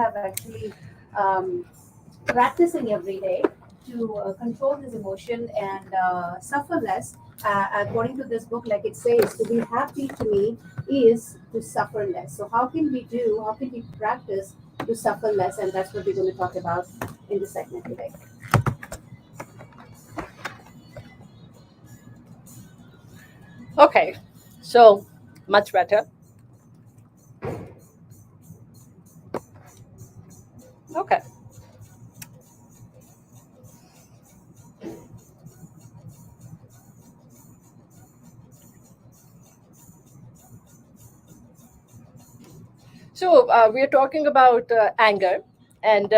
have actually practicing every day to control this emotion and suffer less. According to this book, like it says, to be happy to me is to suffer less. So how can we do? How can we practice to suffer less? And that's what we're going to talk about in this segment today. Okay, so much better. Okay. So we are talking about anger, and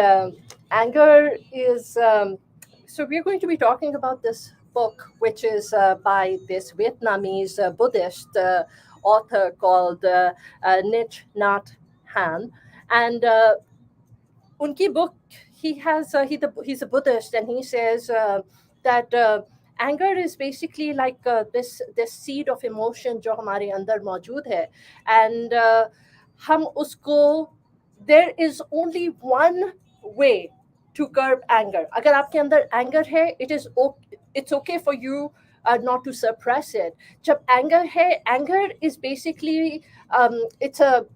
anger is. So we are going to be talking about this book, which is by this Vietnamese Buddhist author called Thich Nhat Hanh, and unki book he has he's a Buddhist, and he says that anger is basically like this seed of emotion जो हमारे अंदर मौजूद है, and हम उसको there is only one way to curb anger. अगर आपके अंदर anger है, it's okay for you not to suppress it. जब anger है, anger is basically it's a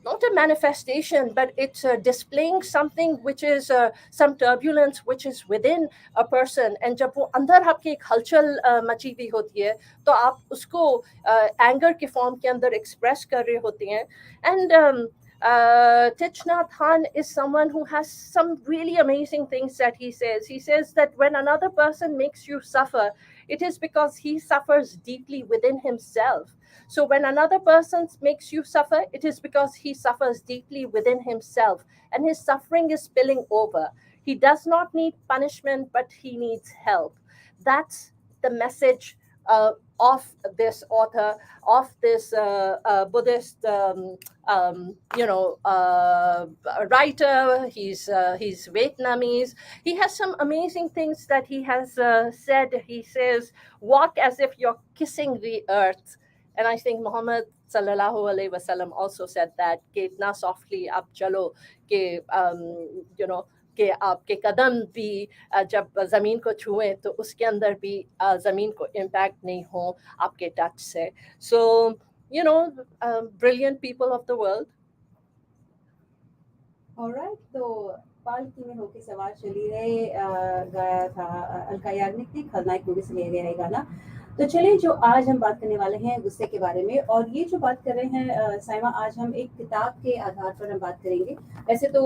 not a manifestation, but it's displaying something which is some turbulence which is within a person. And जब वो अंदर आपके एक हलचल मची हुई होती है, तो आप उसको एंगर के फॉर्म के अंदर एक्सप्रेस कर रहे होते हैं. And Thich Nhat Hanh is someone who has some really amazing things that he says. He says that when another person makes you suffer, it is because he suffers deeply within himself. So when another person makes you suffer, it is because he suffers deeply within himself, and his suffering is spilling over. He does not need punishment, but he needs help. That's the message of this author, of this Buddhist, writer. He's Vietnamese. He has some amazing things that he has said. He says, "Walk as if you're kissing the earth." And I think Muhammad sallallahu alaihi wasallam also said that कि इतना softly आप चलो कि कि आपके कदम भी जब ज़मीन को छुएं तो उसके अंदर भी ज़मीन को impact नहीं हो आपके touch से. So brilliant people of the world. Alright, तो पालकी में होके सवार चली रहे गाया था अलका याग्निक ने, खलनायक मूवी से लिया गया है गाना. तो चलिए, जो आज हम बात करने वाले हैं गुस्से के बारे में, और ये जो बात कर रहे हैं साइमा, आज हम एक किताब के आधार पर हम बात करेंगे. वैसे तो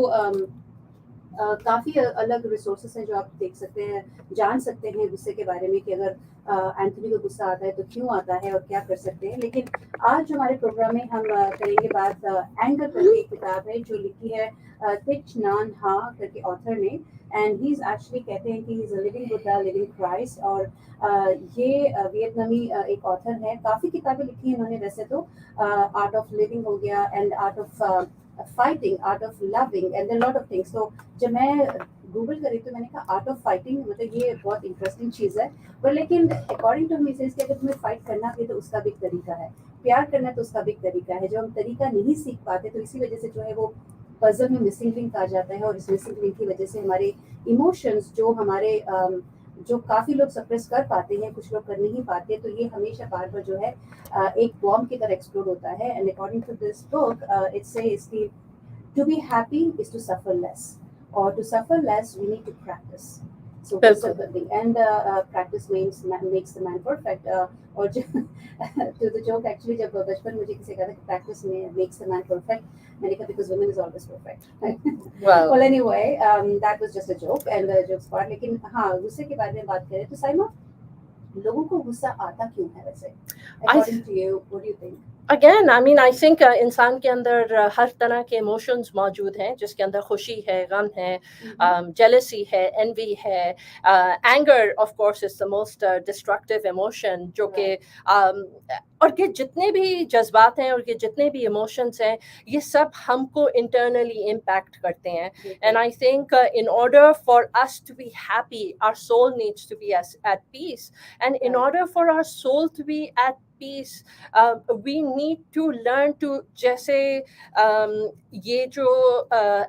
काफ़ी अलग रिसोर्सेस हैं जो आप देख सकते हैं, जान सकते हैं गुस्से के बारे में कि अगर एंथनी को गुस्सा आता है तो क्यों आता है और क्या कर सकते हैं. लेकिन आज जो हमारे प्रोग्राम में हम करेंगे बात एंगर करके एक किताब है जो लिखी है थिच नाट हां करके ऑथर ने. एंड ही इज एक्चुअली कहते हैं कि he is a living Buddha, living Christ. और ये वियतनामी एक ऑथर है. काफ़ी किताबें लिखी हैं इन्होंने वैसे तो. आर्ट ऑफ लिविंग हो गया, and art of fighting, art of loving, and lot of things. तो जब मैं गूगल करी तो मैंने कहा आर्ट ऑफ फाइटिंग, मतलब ये बहुत इंटरेस्टिंग चीज़ है. पर लेकिन अकॉर्डिंग टू मी सेंस कि अगर तुम्हें फाइट करना भी है तो उसका भी एक तरीका है, प्यार करना तो उसका भी एक तरीका है. जो हम तरीका नहीं सीख पाते तो इसी वजह से जो है वो पजल में मिसिंग लिंक आ जाता है, और इस मिसिंग लिंक की वजह से हमारे इमोशंस जो हमारे जो काफ़ी लोग सप्रेस कर पाते हैं, कुछ लोग कर नहीं पाते, तो ये हमेशा बार बार जो है एक बॉम्ब की तरह एक्सप्लोड होता है. And according to this book it says कि to be happy is to suffer less, or to suffer less we need to practice. So that's the thing. And practice makes the man perfect. और to the joke actually, जब बचपन मुझे किसी कहा था कि practice makes the man perfect, मैंने कहा because women is always perfect. Wow. Well anyway, that was just a joke, and jokes part. लेकिन हाँ, गुस्से के बारे में बात करें तो साइमा, लोगों को गुस्सा आता क्यों है वैसे? According to you, what do you think? Again, I mean, I think इंसान के अंदर हर तरह के इमोशंस मौजूद हैं, जिसके अंदर खुशी है, गम है, jealousy है, envy है, anger of course is the most destructive emotion, जो कि और ये जितने भी जज्बात हैं और ये जितने भी इमोशंस हैं, ये सब हमको internally impact करते हैं. And I think in order for us to be happy, our soul needs to be at peace. And in order for our soul to be at peace. We need to learn to, जैसे ये जो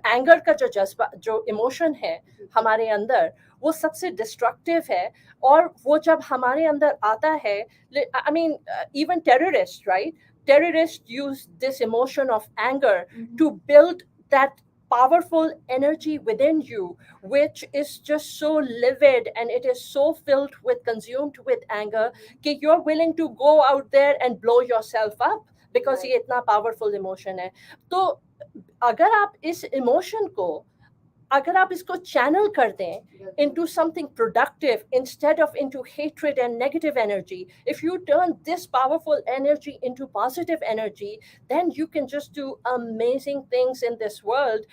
anger का जो जज्बा, जो emotion है हमारे अंदर, वो सबसे डिस्ट्रक्टिव है. और वो जब हमारे अंदर आता है, I mean, even terrorists, right? Terrorists use this emotion of anger to build that powerful energy within you, which is just so livid, and it is so filled with, consumed with anger, that you're willing to go out there and blow yourself up because ये इतना powerful emotion है. तो अगर आप इस emotion को, अगर आप इसको channel कर दें into something productive instead of into hatred and negative energy, if you turn this powerful energy into positive energy, then you can just do amazing things in this world.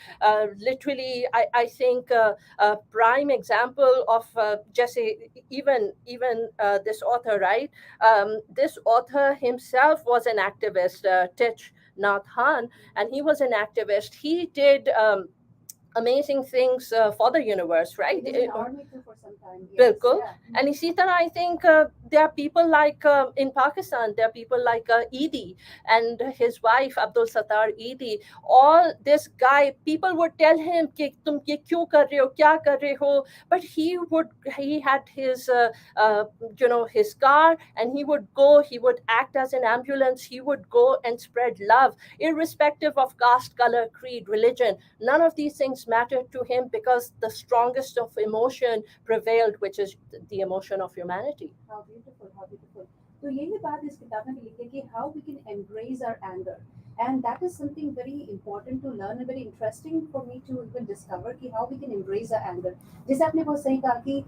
Literally, I think a prime example of just even this author, right? This author himself was an activist, Thich Nhat Hanh, and he was an activist. He did amazing things for the universe, right? He was in army too for some time. Yes. Bilkul. Yeah. And इसी तरह I think there are people like in Pakistan, there are people like Eidi and his wife Abdul Sattar Eidi. All this guy, people would tell him कि तुम ये क्यों कर रहे हो, क्या कर रहे हो, but he had his his car, and he would act as an ambulance. He would go and spread love, irrespective of caste, color, creed, religion. None of these things mattered to him, because the strongest of emotion prevailed, which is the emotion of humanity. How beautiful, how beautiful. तो यही बात इस किताब में भी लिखी है कि how we can embrace our anger, and that is something very important to learn and very interesting for me to even discover कि how we can embrace our anger. जैसे आपने बहुत सही कहा कि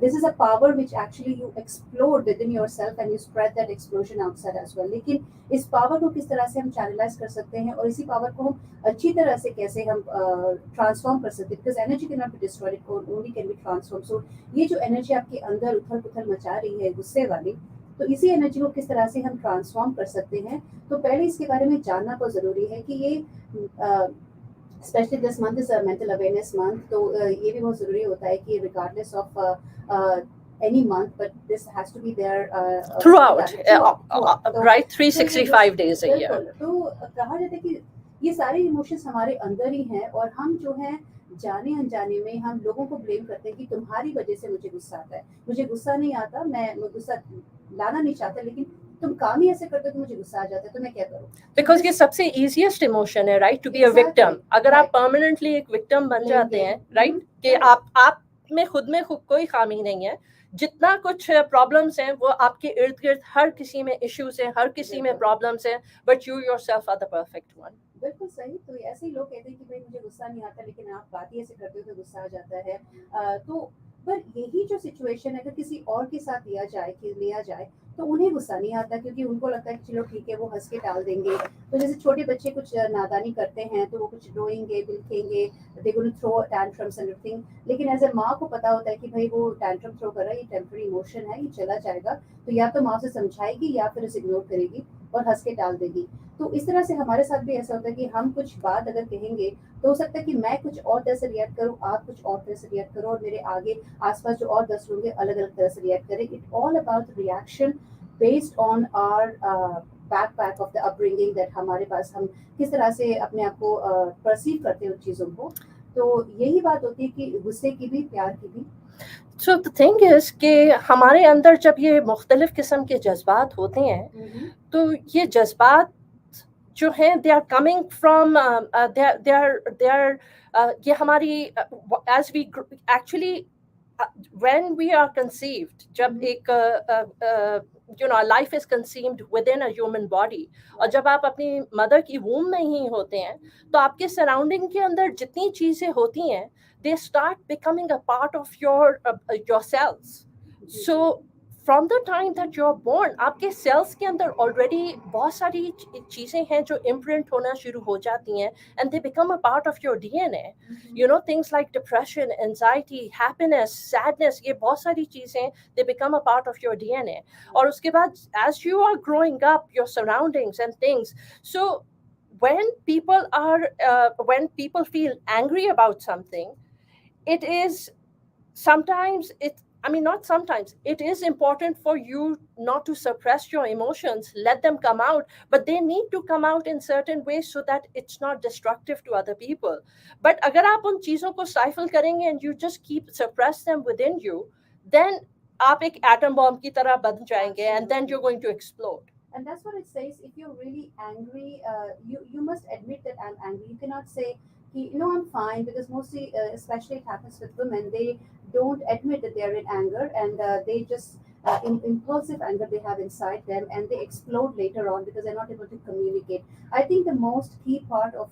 this is a power which actually you explode within yourself and you spread that explosion outside as well. लेकिन इस power को किस तरह से हम चैनलाइज कर सकते हैं, और इसी पावर को हम अच्छी तरह से कैसे हम ट्रांसफॉर्म कर सकते हैं, because energy can not be destroyed, it only can be transform. So ये जो एनर्जी आपके अंदर उथल पुथल मचा रही है गुस्से वाली, तो इसी एनर्जी को किस तरह से हम ट्रांसफॉर्म कर सकते हैं. तो पहले इसके बारे में जानना बहुत ज़रूरी है कि ये specially this month is mental awareness month, तो ये भी बहुत ज़रूरी होता है कि regardless of any month, but this has to be there throughout, right? तो 365 days a year. तो कहा जाता है कि ये सारे इमोशंस हमारे अंदर ही हैं, और हम जो है जाने अनजाने में हम लोगों को ब्लेम करते हैं कि तुम्हारी वजह से मुझे गुस्सा आता है. मुझे गुस्सा नहीं आता, मैं गुस्सा लाना नहीं चाहता, लेकिन तुम काम ही ऐसे करते हो कि मुझे गुस्सा आ जाता है, तो मैं क्या करूं? Because ये सबसे easiest emotion है, right? To be a victim. अगर आप permanently एक victim बन जाते हैं, right? कि आप में खुद कोई खामी नहीं है, जितना कुछ प्रॉब्लम्स हैं वो आपके इर्द गिर्द हर किसी में इश्यूज हैं, हर किसी में प्रॉब्लम्स हैं, but you yourself are the perfect one. बिल्कुल सही. तो ऐसे ही लोग कहते हैं कि भाई मुझे गुस्सा नहीं आता, लेकिन आप बात ही ऐसे करते हो तो गुस्सा आ जाता है. तो पर यही जो सिचुएशन अगर किसी और के साथ लिया जाए तो उन्हें गुस्सा नहीं आता, क्योंकि उनको लगता है कि चलो ठीक है, वो हंस के टाल देंगे. तो जैसे छोटे बच्चे कुछ नादानी करते हैं तो वो कुछ रोएंगे, बिलखेंगे, they gonna throw tantrums and everything. लेकिन एज ए माँ को पता होता है कि भाई वो टैंट्रम थ्रो कर रहा है, ये टेम्पररी इमोशन है, ये चला जाएगा. तो या तो माँ से समझाएगी या फिर उसे इग्नोर करेगी और हंस के टाल देगी. तो इस तरह से हमारे साथ भी ऐसा होता है कि हम कुछ बात अगर कहेंगे तो हो सकता है कि मैं कुछ और तरह से रिएक्ट करूँ, आप कुछ और तरह से रिएक्ट करो, और मेरे आगे आसपास जो और 10 लोग हैं अलग अलग तरह से रिएक्ट करें. It all about reaction based on our backpack of the upbringing, that हमारे पास हम किस तरह से अपने आप को परसीव करते हैं उन चीज़ों को. तो यही बात होती है कि गुस्से की भी, प्यार की भी. So the thing is कि हमारे अंदर जब ये मुख्तलिफ किस्म के जज्बात होते हैं, तो ये जज्बात जो हैं they are coming from they are ये हमारी as we actually when we are conceived, जब एक life is conceived within a human body, और जब आप अपनी मदर की womb में ही होते हैं, तो आपके सराउंडिंग के अंदर जितनी चीजें होती हैं, they start becoming a part of your cells. So from the time that you're born, आपके cells के अंदर already बहुत सारी चीजें हैं जो imprint होना शुरू हो जाती हैं, and they become a part of your DNA. You know, things like depression, anxiety, happiness, sadness, ये बहुत सारी चीजें, they become a part of your DNA. और उसके बाद as you are growing up, your surroundings and things. So when people feel angry about something, it is sometimes I mean, not sometimes. It is important for you not to suppress your emotions, let them come out, but they need to come out in certain ways so that it's not destructive to other people. But agar aap un cheezon ko stifle karenge and you just keep suppress them within you, then aap ek atom bomb ki tarah ban jayenge and then you're going to explode. And that's what it says. If you're really angry, you must admit that I'm angry. You cannot say, I'm fine, because mostly, especially it happens with women, they don't admit that they're in anger, and they just impulsive anger they have inside them, and they explode later on because they're not able to communicate. I think the most key part of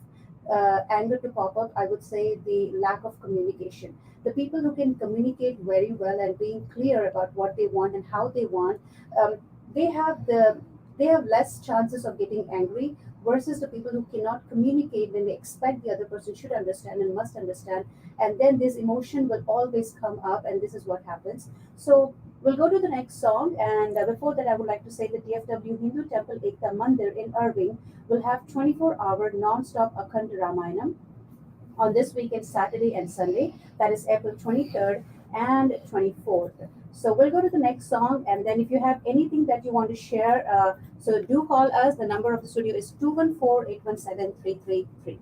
anger to pop up, I would say, the lack of communication. The people who can communicate very well and being clear about what they want and how they want, um, they have the they have less chances of getting angry, versus the people who cannot communicate when they expect the other person should understand and must understand, and then this emotion will always come up, and this is what happens. So we'll go to the next song, and before that I would like to say the DFW Hindu Temple Ekta Mandir in Irving will have 24-hour non-stop Akhand Ramayanam on this weekend, Saturday and Sunday. That is April 23rd and 24th. So we'll go to the next song, and then if you have anything that you want to share, so do call us. The number of the studio is 214-817-3333.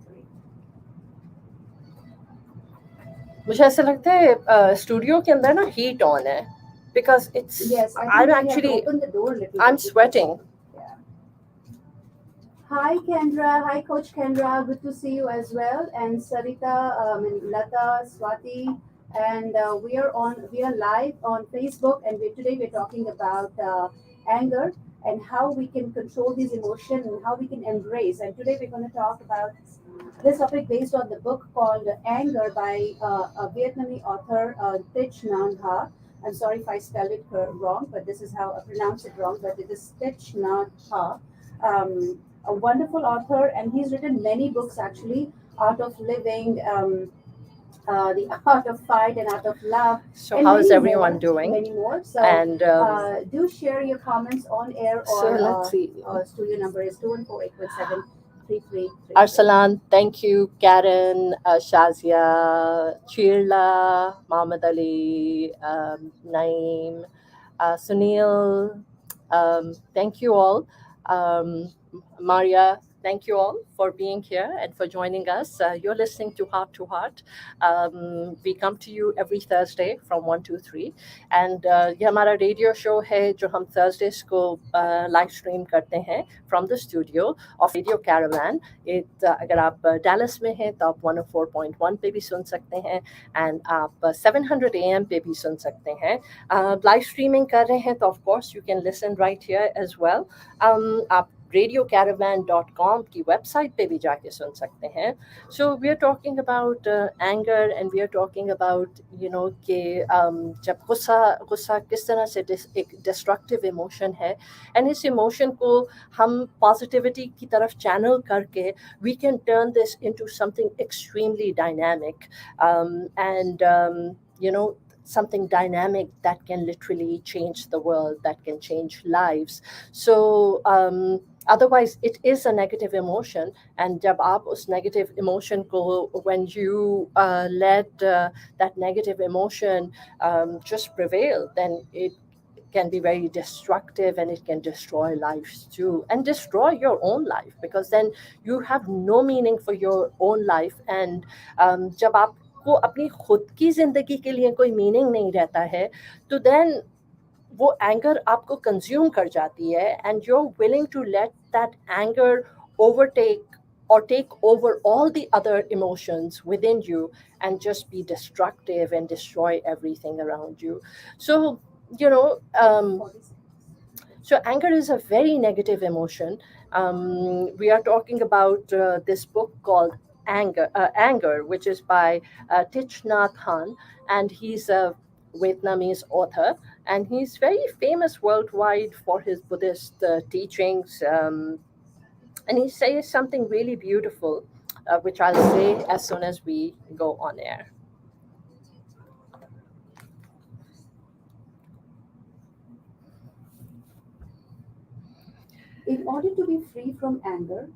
मुझे ऐसा लगता है studio के अंदर ना heat on है because it's Yes, I think I'm we have to actually open the door a little I'm bit. sweating. Yeah. Hi, Kendra. Hi, Coach Kendra. Good to see you as well. And Sarita, and Lata, Swati, and we are live on Facebook. And today we're talking about anger and how we can control these emotions and how we can embrace. And today we're going to talk about this topic based on the book called Anger by a Vietnamese author, Thich Nhat Hanh. I'm sorry if I spelled it wrong, but this is how I pronounce it wrong. But it is Thich Nhat Hanh, a wonderful author, and he's written many books actually. Art of Living, The Art of Fight, and Art of Love. So and how is many everyone more, doing? Many more. So And do share your comments on air, so or let's see. studio number is 214-817-3333. Arsalan, thank you. Karen, Shazia, Chirla, Muhammad Ali, Naeem, Sunil, thank you all. Maria, thank you all for being here and for joining us. You're listening to Heart to Heart. We come to you every Thursday from 1 to 3. And ये हमारा radio show है जो हम Thursdays को live stream करते हैं from the studio of Radio Caravan. अगर आप Dallas में हैं तो आप 104.1 पे भी सुन सकते हैं and आप 700 AM पे भी सुन सकते हैं. Live streaming कर रहे हैं तो of course you can listen right here as well. आप radiocaravan.com की वेबसाइट पे भी जाके सुन सकते हैं. So we are talking about anger, and we are talking about कि जब गुस्सा किस तरह से एक destructive emotion है, and इस emotion को हम positivity की तरफ channel करके we can turn this into something extremely dynamic, and something dynamic that can literally change the world, that can change lives. So otherwise it is a negative emotion, and jab aap us negative emotion ko, when you let that negative emotion just prevail, then it can be very destructive, and it can destroy lives too, and destroy your own life, because then you have no meaning for your own life. And jab aap को अपनी खुद की जिंदगी के लिए कोई meaning नहीं रहता है, तो देन वो एंगर आपको कंज्यूम कर जाती है, and you are willing to let that anger overtake or take over all the other emotions within you and just be destructive and destroy everything around you. So so anger is a very negative emotion. We are talking about this book called Anger, which is by Thich Nhat Hanh, and he's a Vietnamese author, and he's very famous worldwide for his Buddhist teachings. And he says something really beautiful, which I'll say as soon as we go on air. In order to be free from anger,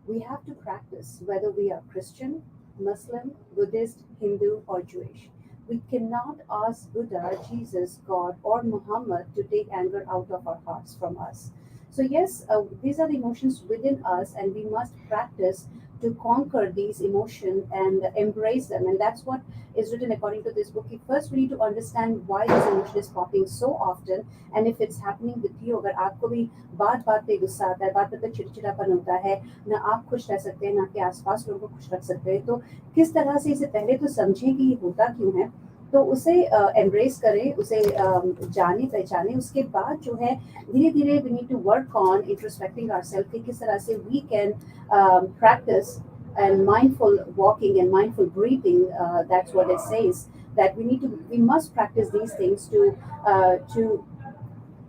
we have to practice, whether we are Christian, Muslim, Buddhist, Hindu, or Jewish. We cannot ask Buddha, Jesus, God, or Muhammad to take anger out of our hearts from us. So, yes, these are the emotions within us, and we must practice to conquer these emotions and embrace them. And that's what is written according to this book. First, we need to understand why this emotion is popping so often, and if it's happening with you, अगर आपको भी बात बात पे गुस्सा आता है, बात बात पे चिड़चिड़ापन होता है, ना आप खुश रह सकते हैं, ना आपके आसपास लोगों को खुश रख सकते हैं, तो किस तरह से इसे पहले तो समझें कि ये होता क्यों है, तो उसे एम्ब्रेस करें, उसे जाने पहचाने, उसके बाद जो है धीरे धीरे we need to work on introspecting ourselves कि किस तरह से we can practice and mindful walking and mindful breathing. That's what it says, that we must practice these things to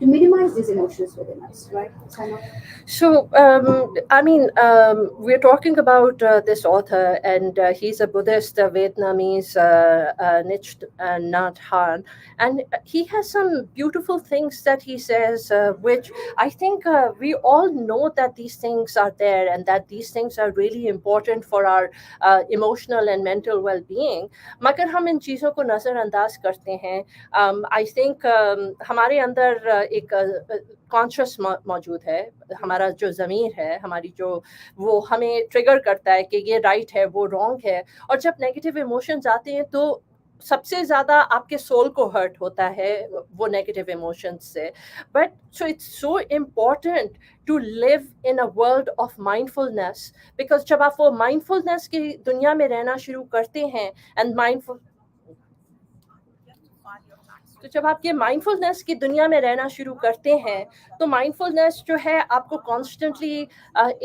minimize these emotions within us, right, Saima? So, I mean, we're talking about this author, and he's a Buddhist, Vietnamese, Thich Nhat Hanh, and he has some beautiful things that he says, which I think we all know that these things are there, and that these things are really important for our emotional and mental well-being. मगर हम इन चीज़ों को नज़रअंदाज करते हैं. I think हमारे अंदर एक कॉन्शियस मौजूद है, हमारा जो ज़मीर है, हमारी जो वो हमें ट्रिगर करता है कि ये राइट है, वो रॉन्ग है, और जब नेगेटिव इमोशंस आते हैं तो सबसे ज़्यादा आपके सोल को हर्ट होता है वो नेगेटिव इमोशंस से. But so it's so important to live in a world of mindfulness, because जब आप वो माइंडफुलनेस की दुनिया में रहना शुरू करते हैं, एंड माइंडफुल तो जब आप ये माइंडफुलनेस की दुनिया में रहना शुरू करते हैं, तो माइंडफुलनेस जो है आपको कॉन्स्टेंटली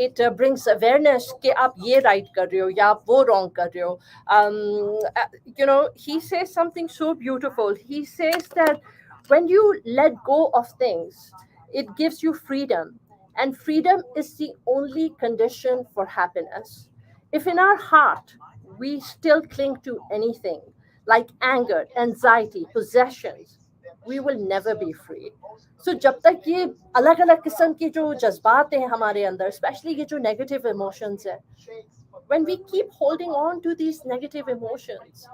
इट ब्रिंग्स अवेयरनेस कि आप ये राइट कर रहे हो या आप वो रॉन्ग कर रहे हो. You know, he says something so beautiful. He says that when you let go of things, it gives you freedom, and freedom is the only condition for happiness. If in our heart we still cling to anything like anger, anxiety, possessions, we will never be free. So जब तक ये अलग अलग किस्म के जो जज्बात हैं हमारे अंदर, स्पेशली ये जो नेगेटिव इमोशंस हैं, when we keep holding on to these negative emotions,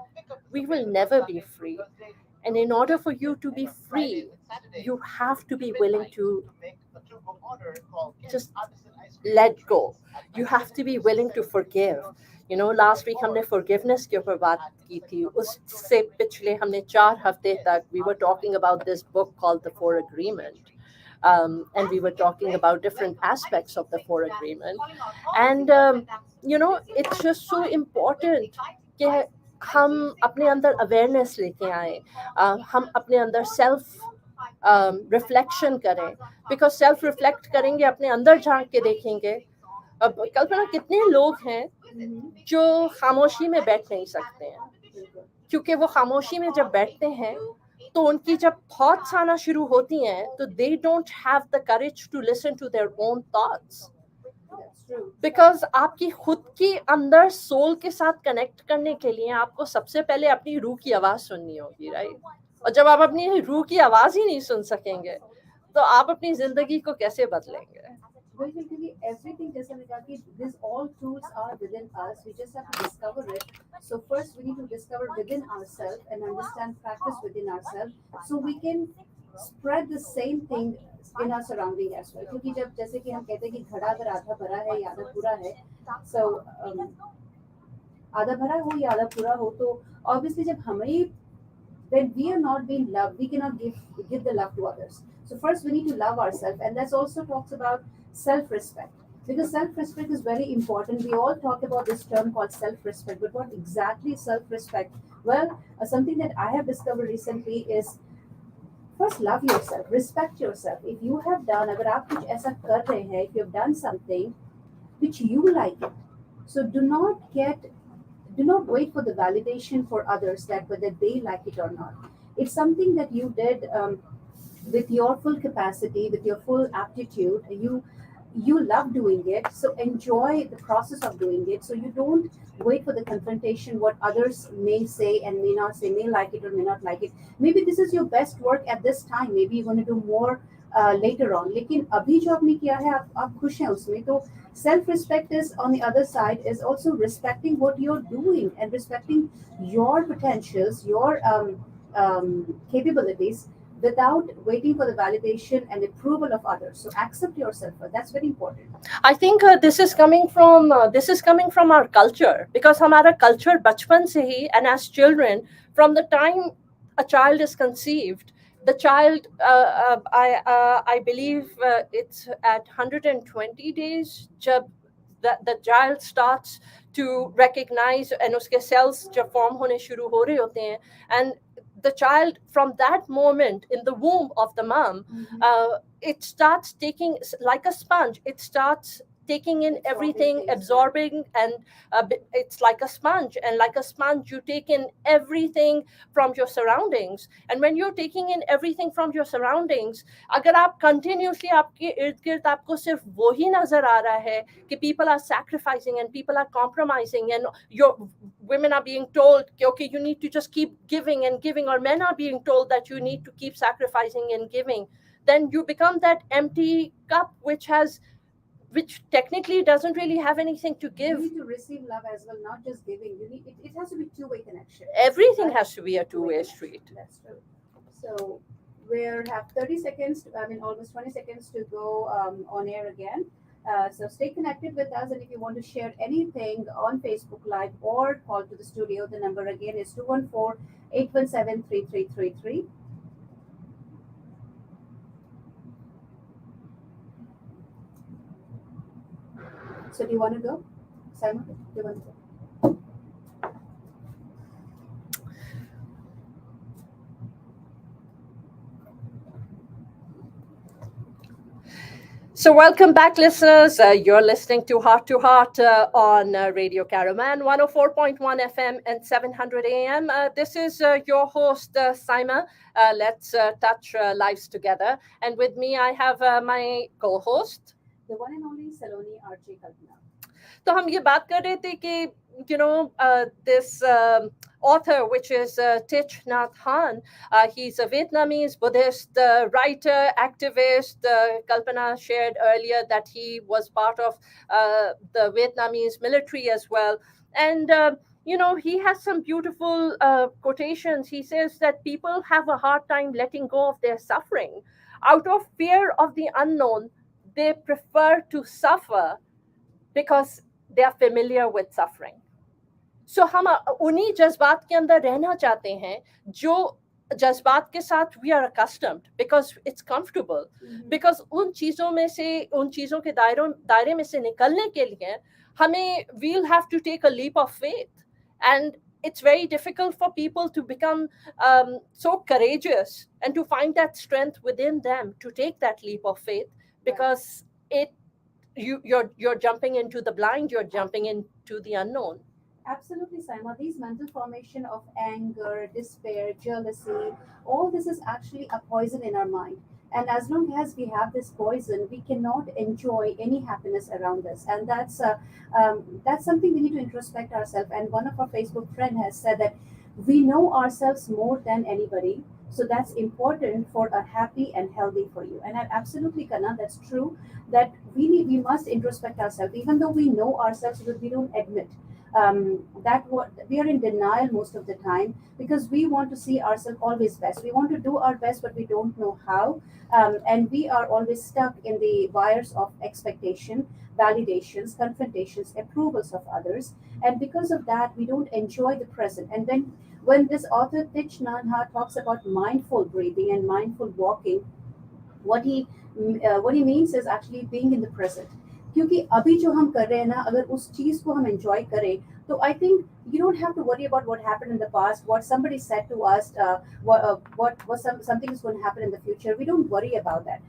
we will never be free. And in order for you to be free, you have to be willing to just let go. You have to be willing to forgive. You know, last week हमने forgiveness के ऊपर बात की थी. उससे पिछले हमने 4 हफ्ते तक we were talking about this book called The Four Agreement. And we were talking about different aspects of the Four Agreement. And, you know, it's just so important कि हम अपने अंदर अवेयरनेस लेके आए, हम अपने अंदर सेल्फ रिफ्लेक्शन करें, बिकॉज सेल्फ रिफ्लेक्ट करेंगे, अपने अंदर झांक के देखेंगे. अब कल्पना, कितने लोग हैं जो खामोशी में बैठ नहीं सकते हैं, क्योंकि वो खामोशी में जब बैठते हैं तो उनकी जब थॉट्स आना शुरू होती हैं तो they don't have the courage to listen to their own thoughts, because आपकी खुद के अंदर सोल के साथ कनेक्ट करने के लिए आपको सबसे पहले अपनी रूह की आवाज सुननी होगी, राइट? और जब आप अपनी रूह की आवाज ही नहीं सुन सकेंगे तो आप अपनी जिंदगी को कैसे बदलेंगे? Basically, everything just like these all tools are within us. We just have to discover it. So first, we need to discover within ourselves and understand practice within ourselves, so we can spread the same thing in our surrounding as well. क्योंकि जब जैसे कि हम कहते हैं कि घड़ा अगर आधा भरा है या आधा पूरा है, so आधा भरा हो या आधा पूरा हो, तो obviously जब हमें when we are not being loved, we cannot give the love to others. So first we need to love ourselves, and that also talks about self-respect, because self-respect is very important. We all talk about this term called self-respect, but what exactly is self-respect? Well, something that I have discovered recently is first love yourself, respect yourself. If you have done, अगर आप कुछ ऐसा कर रहे हैं, if you have done something which you like it, so do not wait for the validation for others that whether they like it or not. It's something that you did with your full capacity, with your full aptitude. You love doing it, so enjoy the process of doing it. So you don't wait for the confrontation, what others may say and may not say, may like it or may not like it. Maybe this is your best work at this time. Maybe you're going to do more later on. लेकिन अभी जो आपने किया है आप खुश हैं उसमें, तो self respect is on the other side is also respecting what you're doing and respecting your potentials, your capabilities, without waiting for the validation and approval of others. So accept yourself. That's very important. I think this is coming from our culture, because हमारा culture बचपन से ही, and as children, from the time a child is conceived, the child, I believe it's at 120 days जब the child starts to recognize, and उसके cells जब form होने शुरू हो रहे होते हैं, and the child, from that moment in the womb of the mom, it starts taking, like a sponge, it starts taking in everything, absorbing, and it's like a sponge, and like a sponge you take in everything from your surroundings. And when you're taking in everything from your surroundings, अगर आप continuously आपके इर्द गिर्द आपको सिर्फ वही नजर आ रहा है कि people are sacrificing and people are compromising, and your women are being told okay, you need to just keep giving and giving, or men are being told that you need to keep sacrificing and giving, then you become that empty cup which technically doesn't really have anything to give. You need to receive love as well, not just giving. You need it has to be two-way connection. Everything has to be a two-way street. That's true. So we have 30 seconds, almost 20 seconds to go on air again. So stay connected with us, and if you want to share anything on Facebook Live or call to the studio, the number again is 214-817-3333. So do you want to go? Saima, do you want to go? So welcome back, listeners. You're listening to Heart on Radio Caravan, 104.1 FM and 700 AM. This is your host, Saima. Let's touch lives together. And with me, I have my co-host, the one and only Saloni R.J. Kalpana. तो हम ये बात कर रहे थे कि this author, which is Thich Nhat Hanh, he's a Vietnamese Buddhist writer, activist. Kalpana shared earlier that he was part of the Vietnamese military as well. And he has some beautiful quotations. He says that people have a hard time letting go of their suffering. Out of fear of the unknown, they prefer to suffer because they are familiar with suffering. So हम उन्हीं जज्बात के अंदर रहना चाहते हैं जो जज्बात के साथ we are accustomed, because it's comfortable. Because उन चीज़ों के दायरे में से निकलने के लिए हमें we'll have to take a leap of faith, and it's very difficult for people to become so courageous and to find that strength within them to take that leap of faith, because you're jumping into the blind, you're jumping into the unknown. Absolutely, Saima. These mental formation of anger, despair, jealousy, all this is actually a poison in our mind. And as long as we have this poison, we cannot enjoy any happiness around us. And that's something we need to introspect ourselves. And one of our Facebook friends has said that we know ourselves more than anybody. So that's important for a happy and healthy for you. And absolutely, Kana, that's true. That we must introspect ourselves, even though we know ourselves, but we don't admit that we are in denial most of the time, because we want to see ourselves always best. We want to do our best, but we don't know how, and we are always stuck in the wires of expectation, validations, confrontations, approvals of others, and because of that, we don't enjoy the present. And then when this author Thich Nhat Hanh talks about mindful breathing and mindful walking, what he means is actually being in the present. क्योंकि अभी जो हम कर रहे हैं ना, अगर उस चीज को हम enjoy करें, तो I think you don't have to worry about what happened in the past, what somebody said to us, something is going to happen in the future. We don't worry about that.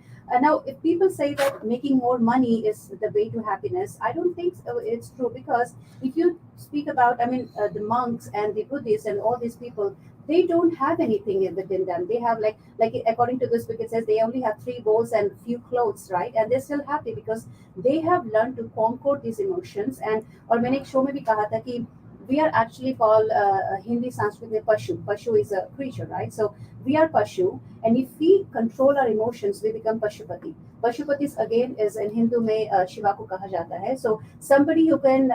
Now, if people say that making more money is the way to happiness, I don't think it's true, because if you speak about, the monks and the Buddhists and all these people, they don't have anything within them. They have like according to this book, it says they only have 3 bowls and few clothes, right? And they're still happy because they have learned to conquer these emotions. And और मैंने एक show में भी कहा था कि we are actually called Hindi Sanskrit में pashu. Pashu is a creature, right? So we are pashu, and if we control our emotions, we become pashupati. Pashupati again is in Hindu में Shiva को कहा जाता है. So somebody who can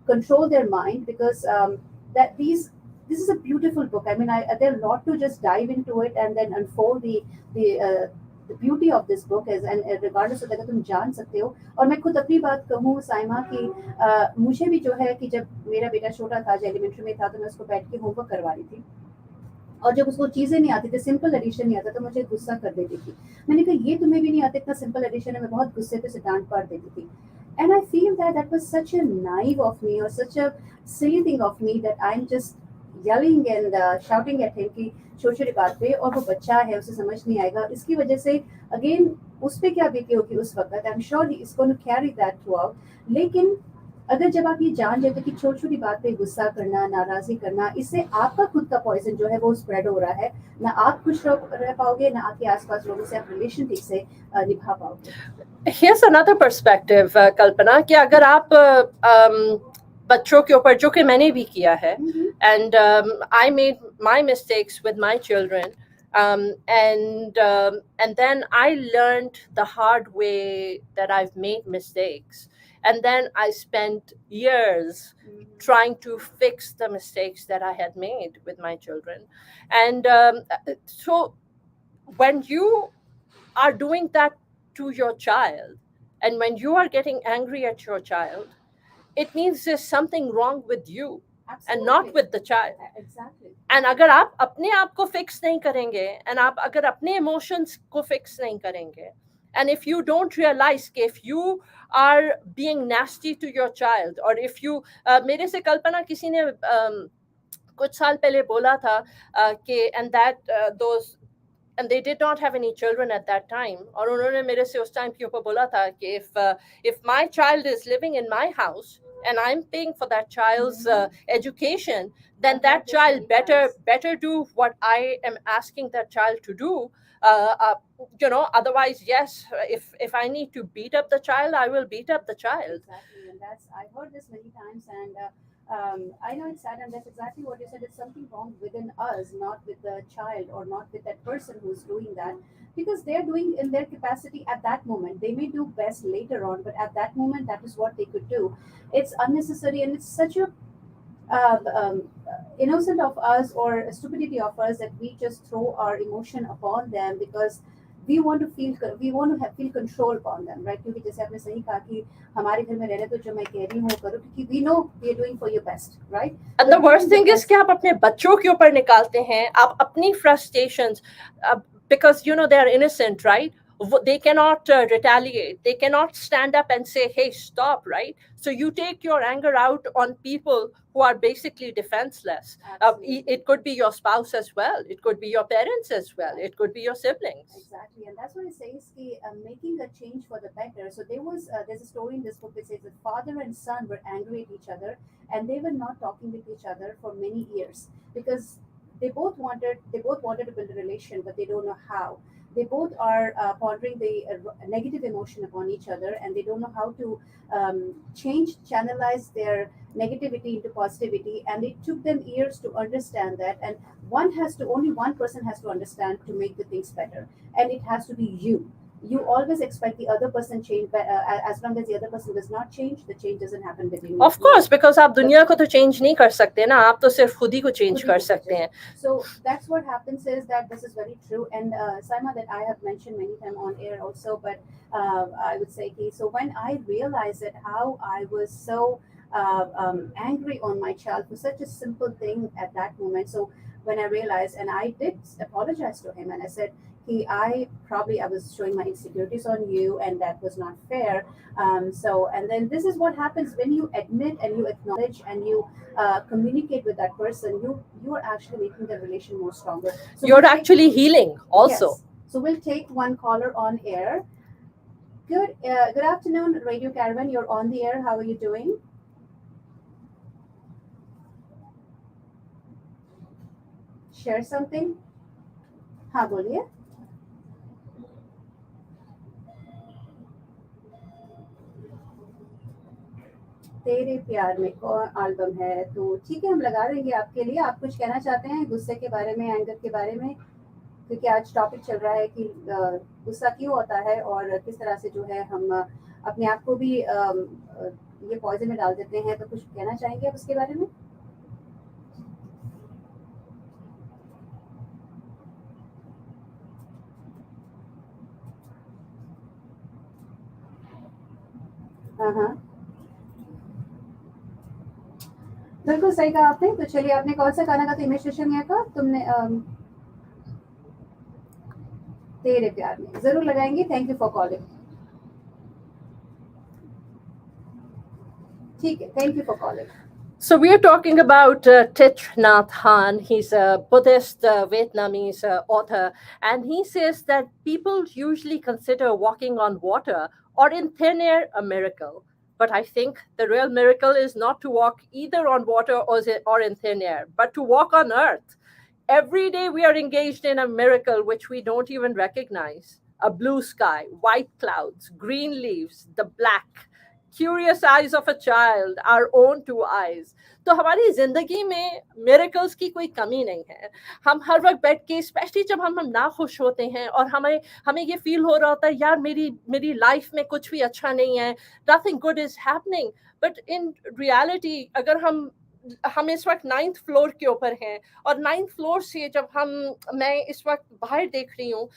control their mind, because that these this is a beautiful book. I mean, there are a lot to just dive into it and then unfold the beauty of this book is, and regardless of अगर तुम जान सकते हो. और मैं खुद अपनी बात कहूँ साइमा की, मुझे भी जो है कि जब मेरा बेटा छोटा था, एलिमेंट्री में था, तो मैं उसको बैठ के होमवर्क करवा रही थी, और जब उसको चीजें नहीं आती थी, सिंपल एडिशन नहीं आता, तो मुझे गुस्सा कर देती थी. मैंने कहा ये तुम्हें भी नहीं आता, इतना सिंपल एडिशन है. मैं बहुत गुस्से से डांट पाट देती थी. And I feel that was such a naive of me, or such a silly thing of me, that I'm just yelling and shouting at him कि छोटी छोटी बात पे, और वो बच्चा है, उसे समझ नहीं आएगा. इसकी वजह से अगेन उस पर क्या बीती होगी उस वक्त, I am sure he is going to carry that throughout. लेकिन अगर जब आप ये जान जाते कि छोटी छोटी बात पे गुस्सा करना, नाराजगी करना, इससे आपका खुद का पॉइजन जो है वो स्प्रेड हो रहा है. ना आप खुश रह पाओगे, ना आपके आसपास लोगों से आप रिलेशन ठीक से निभा पाओगे. Here's another perspective, कल्पना, कि अगर आप बच्चों के ऊपर, जो कि मैंने भी किया है, and I made my mistakes with my children, and then I learned the hard way that I've made mistakes, and then I spent years trying to fix the mistakes that I had made with my children. And so when you are doing that to your child, and when you are getting angry at your child, it means there's something wrong with you. Absolutely. And not with the child. Exactly. And अगर आप अपने आप को fix नहीं करेंगे, and आप अगर अपने emotions को fix नहीं करेंगे, and if you don't realize कि if you are being nasty to your child, or if you मेरे से कल्पना किसी ने कुछ साल पहले बोला था कि and that those, and they did not have any children at that time, और उन्होंने मेरे से उस time के ऊपर बोला था कि if my child is living in my house and I'm paying for that child's education, then that child better do what I am asking that child to do. Otherwise, yes, if I need to beat up the child, I will beat up the child. Exactly, and I've heard this many times, and I know it's sad, and that's exactly what you said. It's something wrong within us, not with the child, or not with that person who's doing that, because they're doing in their capacity at that moment. They may do best later on, but at that moment, that is what they could do. It's unnecessary, and it's such a innocent of us, or stupidity of us, that we just throw our emotion upon them because we want to feel control upon them, right? क्योंकि जैसे आपने सही कहा कि हमारे घर में रह रहे तो जो मैं कह रही हूँ करो, क्योंकि we know we are doing for your best, right? And the worst thing is कि आप अपने बच्चों के ऊपर निकालते हैं, आप अपनी frustrations, because they are innocent, right? They cannot retaliate. They cannot stand up and say, hey, stop, right? So you take your anger out on people who are basically defenseless. It could be your spouse as well. It could be your parents as well. It could be your siblings. Exactly. And that's what it says, making a change for the better. So there's a story in this book that says that father and son were angry at each other, and they were not talking with each other for many years, because they both wanted to build a relation, but they don't know how. They both are pondering the negative emotion upon each other, and they don't know how to channelize their negativity into positivity. And it took them years to understand that. And only one person has to understand to make the things better, and it has to be you. You always expect the other person change, but as long as the other person does not change, the change doesn't happen within you. Of course, because आप दुनिया को तो change नहीं कर सकते ना, आप तो सिर्फ खुद ही को change कर सकते हैं. So that's what happens, is that this is very true, and Saima, that I have mentioned many times on air also, but I would say, so when I realized that how I was so angry on my child for such a simple thing at that moment, so when I realized, and I did apologize to him, and I said, I was showing my insecurities on you, and that was not fair. And then this is what happens when you admit and you acknowledge and you communicate with that person. You are actually making the relation more stronger. So you're actually healing also. Yes. So we'll take one caller on air. Good afternoon, Radio Caravan. You're on the air. How are you doing? Share something. हाँ बोलिए. तेरे प्यार में कौन album है, तो ठीक है हम लगा देंगे आपके लिए। आप कुछ कहना चाहते हैं गुस्से के बारे में, एंगर के बारे में, क्योंकि आज टॉपिक चल रहा है कि गुस्सा क्यों होता है और किस तरह से जो है हम अपने आप को भी ये पॉइजन में डाल देते हैं, तो कुछ कहना चाहेंगे आप उसके बारे में? हाँ हाँ, बिल्कुल सही कहा आपने। तो चलिए, आपने कौन सा गाना का तो इमेज सेशन का तुमने तेरे प्यार में जरूर लगाएंगे। Thank you for calling. ठीक है, thank you for calling. So we are talking about Thich Nhat Hanh. He's a Buddhist Vietnamese author, and he says that people usually consider walking on water or in thin air a miracle. But I think the real miracle is not to walk either on water or in thin air, but to walk on earth. Every day we are engaged in a miracle which we don't even recognize. A blue sky, white clouds, green leaves, the black, curious eyes of a child, our own two eyes. तो हमारी जिंदगी में miracles की कोई कमी नहीं है। हम हर वक्त बैठ के, स्पेशली जब हम ना खुश होते हैं और हमें हमें ये फील हो रहा होता है यार मेरी मेरी लाइफ में कुछ भी अच्छा नहीं है, nothing good is happening, but in reality अगर हम इस वक्त 9th फ्लोर के ऊपर हैं और 9th फ्लोर से जब मैं इस वक्त बाहर देख रही हूँ,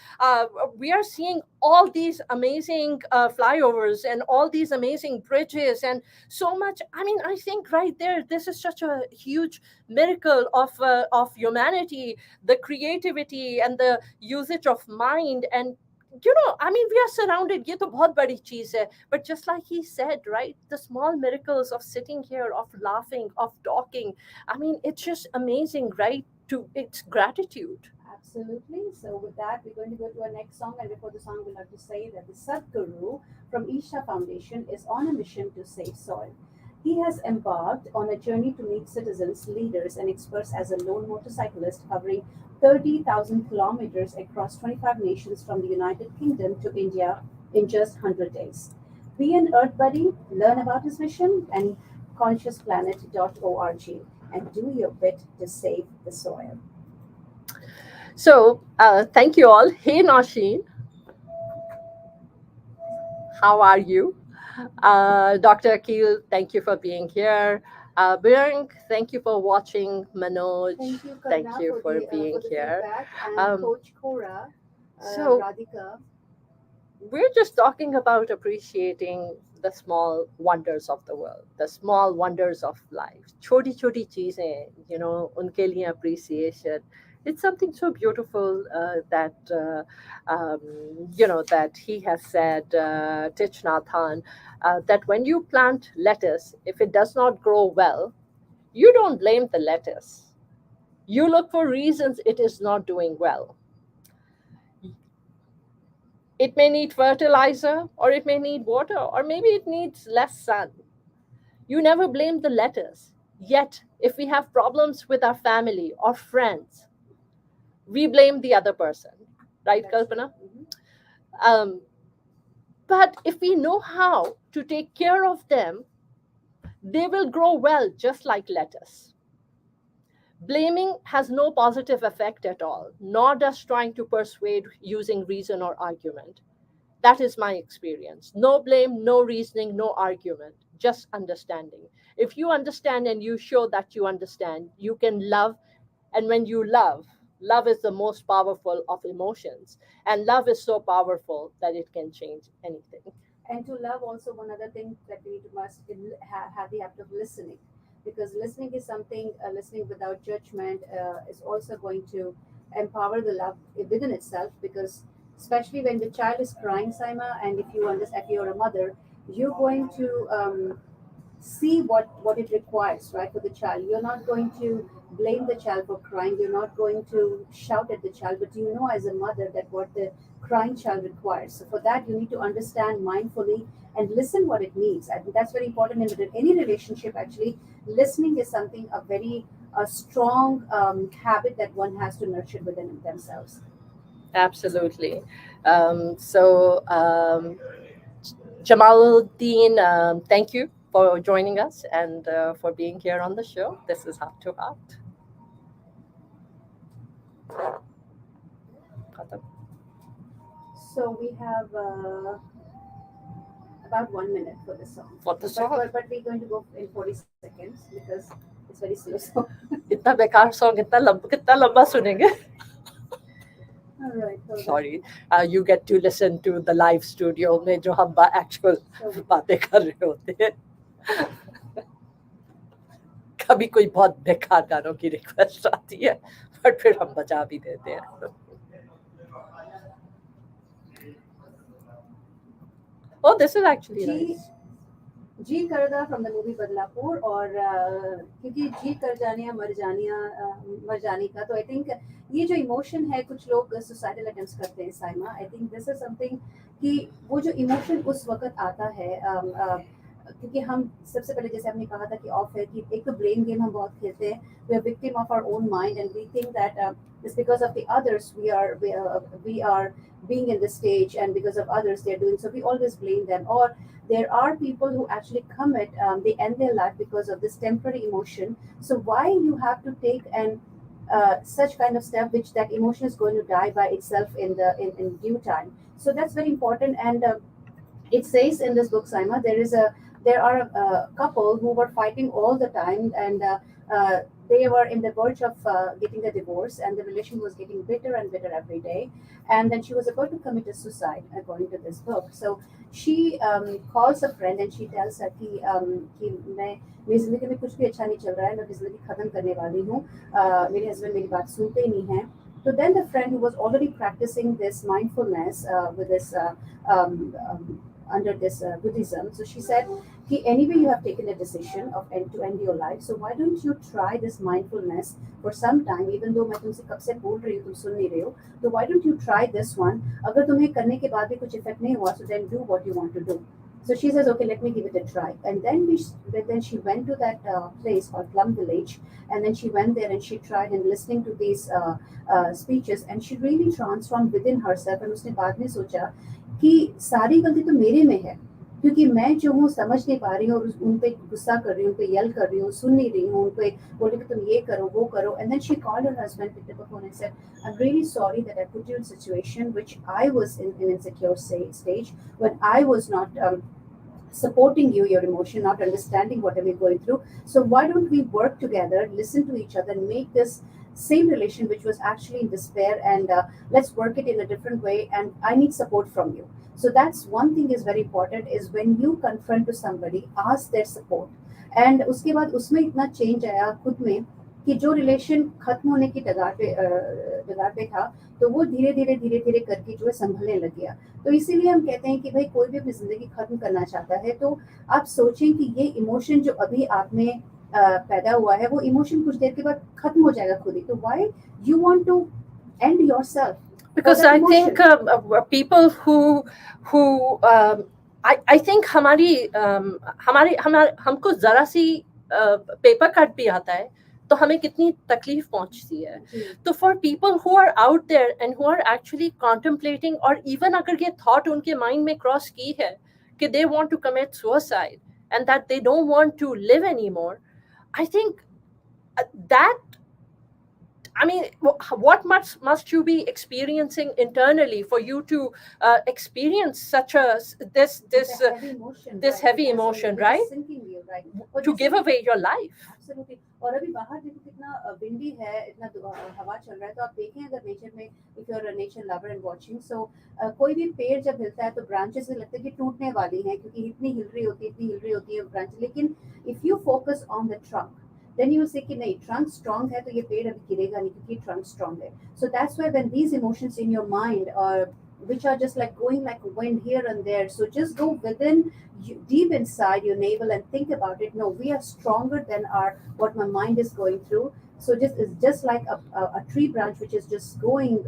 we are seeing all these amazing flyovers and all these amazing bridges and so much. I mean, I think right there, this is such a huge miracle of humanity, the creativity and the usage of mind. And I mean, we are surrounded. ये तो बहुत बड़ी चीज है. But just like he said, right, the small miracles of sitting here, of laughing, of talking. I mean, it's just amazing, right? It's gratitude. Absolutely. So with that, we're going to go to our next song. And before the song, we'll have to say that the Sadhguru from Isha Foundation is on a mission to save soil. He has embarked on a journey to meet citizens, leaders, and experts as a lone motorcyclist covering 30,000 kilometers across 25 nations from the United Kingdom to India in just 100 days. Be an Earth Buddy, learn about his mission, and consciousplanet.org, and do your bit to save the soil. So, thank you all. Hey, Nausheen. How are you? Dr. Akil, thank you for being here. Birang, thank you for watching. Manoj, thank you for being here. And Coach Cora, Radhika. We're just talking about appreciating the small wonders of the world, the small wonders of life. Choti choti cheezein, unke liye appreciation. It's something so beautiful that he has said, Thich Nhat Hanh, that when you plant lettuce, if it does not grow well, you don't blame the lettuce. You look for reasons it is not doing well. It may need fertilizer, or it may need water, or maybe it needs less sun. You never blame the lettuce. Yet, if we have problems with our family or friends, we blame the other person. Right, Kalpana? But if we know how to take care of them, they will grow well just like lettuce. Blaming has no positive effect at all, nor does trying to persuade using reason or argument. That is my experience. No blame, no reasoning, no argument, just understanding. If you understand and you show that you understand, you can love. And when you love is the most powerful of emotions. And love is so powerful that it can change anything. And to love, also, one other thing that we must have the act of listening, because listening is something, listening without judgment is also going to empower the love within itself, because especially when the child is crying, Saima, and if you're a mother, you're going to see what it requires, right, for the child. You're not going to blame the child for crying. You're not going to shout at the child, but you know as a mother that what the crying child requires. So for that, you need to understand mindfully and listen what it needs. I think that's very important in any relationship. Actually, listening is something a strong habit that one has to nurture within themselves. Absolutely. Jamaluddin, thank you for joining us and for being here on the show. This is Heart to Heart. So we have about 1 minute for the song. For the song. But we're going to go in 40 seconds because it's very slow song. इतना बेकार song कितना लंबा सुनेंगे? All right. Sorry, you get to listen to the live studio में जो हम actual बातें कर रहे होते हैं. कभी कोई बहुत बेकार गानों की रिक्वेस्ट आती है, पर फिर हम बजा भी देते हैं. Oh, this is actually nice. जी करदा from the movie बदलापुर और क्योंकि जी कर जाने या मर जाने का तो I think ये जो इमोशन है कुछ लोग सुसाइडल अटेम्प्ट्स करते हैं Saima. I think this is something कि वो जो इमोशन उस वक्त आता है क्योंकि हम सबसे पहले जैसे हमने कहा था कि ऑफ है कि एक तो ब्रेन गेम हम बहुत खेलते हैं. We are victim of our own mind and we think that it's because of the others we are being in this stage and because of others they're doing so we always blame them. Or there are people who actually commit they end their life because of this temporary emotion. So why you have to take an such kind of step which that emotion is going to die by itself in due time. So that's very important. And it says in this book, Saima, there are a couple who were fighting all the time and they were in the verge of getting a divorce and the relation was getting bitter and bitter every day. And then she was about to commit a suicide according to this book. So she calls a friend and she tells her कि मेरी जिंदगी में कुछ भी अच्छा नहीं चल रहा है, मैं अपनी जिंदगी खत्म करने वाली हूँ, मेरे हस्बैंड मेरी बात सुनते ही नहीं हैं. So then the friend who was already practicing this mindfulness with this under this Buddhism, so she said, anyway you have taken a decision to end your life, so why don't you try this mindfulness for some time, even though मैं तुमसे कब से बोल रही हूँ तुम सुन नहीं रहे हो, तो why don't you try this one, अगर तुम्हें करने के बाद भी कुछ effect नहीं हुआ, so then do what you want to do. So she says, okay, let me give it a try. And then she went to that place called Plum Village, and then she went there and she tried and listening to these speeches, and she really transformed within herself. And उसने बाद में सोचा कि सारी गलती तो मेरे में है, क्योंकि मैं जो हूँ समझ नहीं पा रही हूँ और उन पे गुस्सा कर रही हूँ, उन पे यल कर रही हूँ, सुन नहीं रही हूँ, उन पे बोले कि तुम ये करो वो करो. And then she called her husband, picked up the phone and said, I'm really sorry that I put you in a situation which I was in an insecure stage when I was not supporting you, your emotion, not understanding whatever you're going through. So why don't we work together, listen to each other, and make this same relation which was actually in despair, and let's work it in a different way, and I need support from you. So that's one thing is very important, is when you confront to somebody, ask their support. And उसके बाद उसमें इतना change आया खुद में कि जो relation खत्म होने की डगार पे था, तो वो धीरे धीरे करके जो है संभलने लग गया. तो इसीलिए हम कहते हैं कि भाई कोई भी अपनी जिंदगी खत्म करना चाहता है तो आप सोचें कि ये इमोशन जो अभी आप में पैदा हुआ है वो इमोशन कुछ देर के बाद खत्म हो जाएगा खुद ही. तो why you want to end yourself? Because I think people who I think हमको जरा सी पेपर कट भी आता है तो हमें कितनी तकलीफ पहुंचती है. तो for people who are out there and who are actually contemplating, or even अगर ये thought उनके mind में cross की है कि they want to commit suicide and that they don't want to live anymore, I think that, I mean, what must you be experiencing internally for you to experience such this heavy emotion, right? To give away your life. Absolutely. और अभी बाहर देखो कितना windy है, इतना हवा चल रहा है, तो आप देखें अगर नेचर में, if you're a nature lover and watching, so कोई भी पेड़ जब हिलता है तो ब्रांचेस से लगता है कि टूटने वाली हैं क्योंकि इतनी हिल रही होती है ब्रांच. लेकिन if you focus on the trunk, then you will say कि नहीं, trunk strong है तो ये पेड़ अभी गिरेगा नहीं क्योंकि trunk strong है. So that's why when these emotions in your mind are which are just like going like wind here and there, so just go within you, deep inside your navel, and think about it. No, we are stronger than what my mind is going through. So it's just like a tree branch which is just going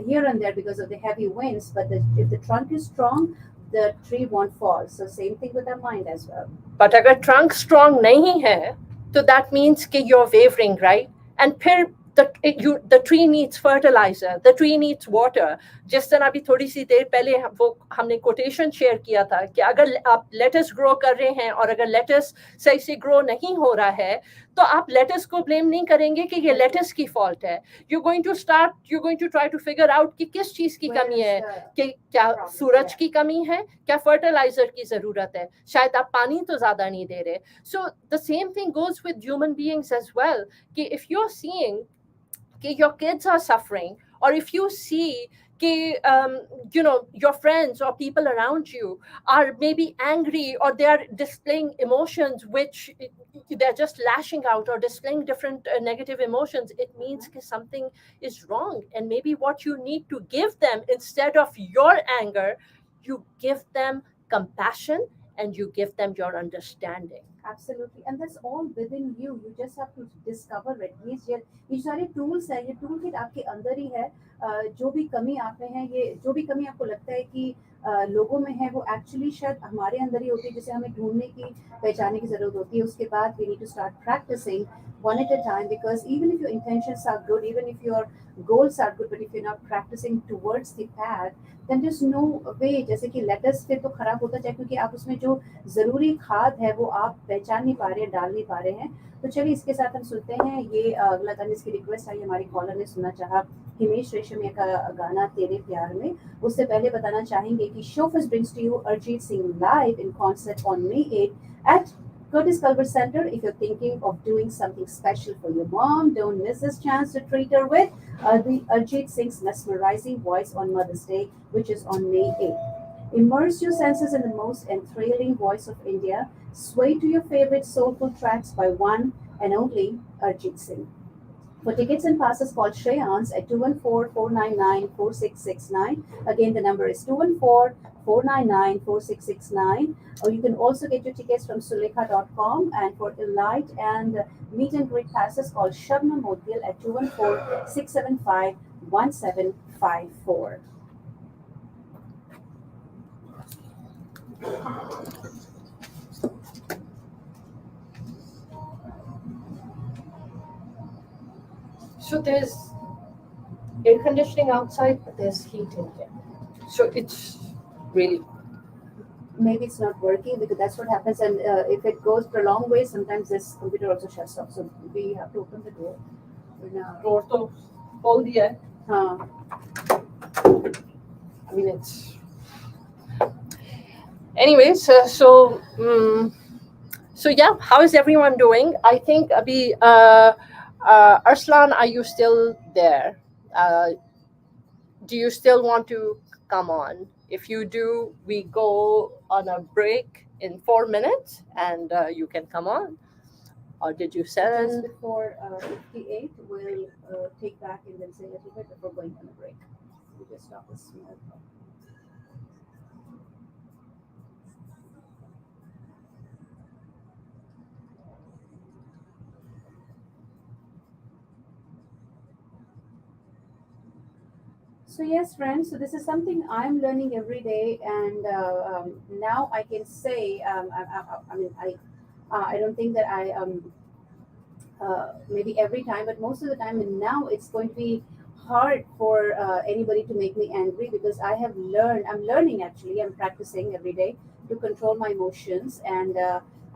here and there because of the heavy winds, but if the trunk is strong, the tree won't fall. So same thing with the mind as well. But अगर trunk strong नहीं है, so that means कि you're wavering, right? And फिर the tree needs fertilizer, the tree needs water. जिस तरह अभी थोड़ी सी देर पहले वो हमने कोटेशन शेयर किया था कि अगर आप लेटस ग्रो कर रहे हैं और अगर लेटस सही से ग्रो नहीं हो रहा है तो आप लेटस को ब्लेम नहीं करेंगे कि ये लेटस की फॉल्ट है. you're going to try to figure out कि किस चीज की कमी है, कि क्या सूरज की कमी है, क्या फर्टिलाइजर की जरूरत है, शायद आप पानी तो ज्यादा नहीं दे रहे. So the same thing goes with human beings as well, कि if you're seeing कि your kids are suffering, or if you see कि your friends or people around you are maybe angry, or they are displaying emotions which they're just lashing out or displaying different negative emotions, it means that something is wrong. And maybe what you need to give them, instead of your anger, you give them compassion and you give them your understanding. Absolutely, and that's all within you. You just have to discover it. ये सारे tools है, ये tool kit आपके अंदर ही है. जो भी कमी आप में है, ये जो भी कमी आपको लगता है कि लोगों में है, वो actually शायद हमारे अंदर ही होती है, जिसे हमें ढूंढने की, पहचानने की जरूरत होती है. उसके बाद we need to start practicing one at a time, because even if your intentions are good, even if your goals are good, but if you're not practicing towards the path, then there's no way. जैसे कि latus फिर तो खराब होता जाए, क्योंकि आप उसमें जो जरूरी खाद है वो आप पहचान नहीं पा रहे हैं, डाल नहीं पा रहे हैं. तो चलिए इसके साथ हम सुनते हैं ये अगला गाना, जिसकी रिक्वेस्ट आई हमारी कॉलर ने सुनना चाहा हिमेश रेशमिया का गाना तेरे प्यार में. उससे पहले बताना चाहेंगे कि show first brings to you Arijit Singh live in concert on May 8 at Curtis Culver Center. If you're thinking of doing something special for your mom, don't miss this chance to treat her with the Arjit Singh's mesmerizing voice on Mother's Day, which is on May 8th. Immerse your senses in the most enthralling voice of India. Sway to your favorite soulful tracks by one and only Arjit Singh. For tickets and passes, call Shreyans at 214-499-4669. Again, the number is 214-499-4669. Or you can also get your tickets from sulekha.com. And for elite and meet and greet passes, call Shabnam Modgil at 214-675-1754. So there's air conditioning outside, but there's heat in here. So it's really... Maybe it's not working, because that's what happens. And if it goes for a long way, sometimes this computer also shuts off. So we have to open the door. Door to hold the Huh. I mean, it's... Anyways, so yeah, how is everyone doing? I think Abhi, Arslan, are you still there? Do you still want to come on? If you do, we go on a break in 4 minutes and you can come on. Or did you send? Just before 58, we'll take back and then say a little bit before going on a break. We just stop this small. So yes, friends. So this is something I'm learning every day, and now I can say, I don't think that I maybe every time, but most of the time, and now it's going to be hard for anybody to make me angry, because I have learned. I'm learning actually. I'm practicing every day to control my emotions, and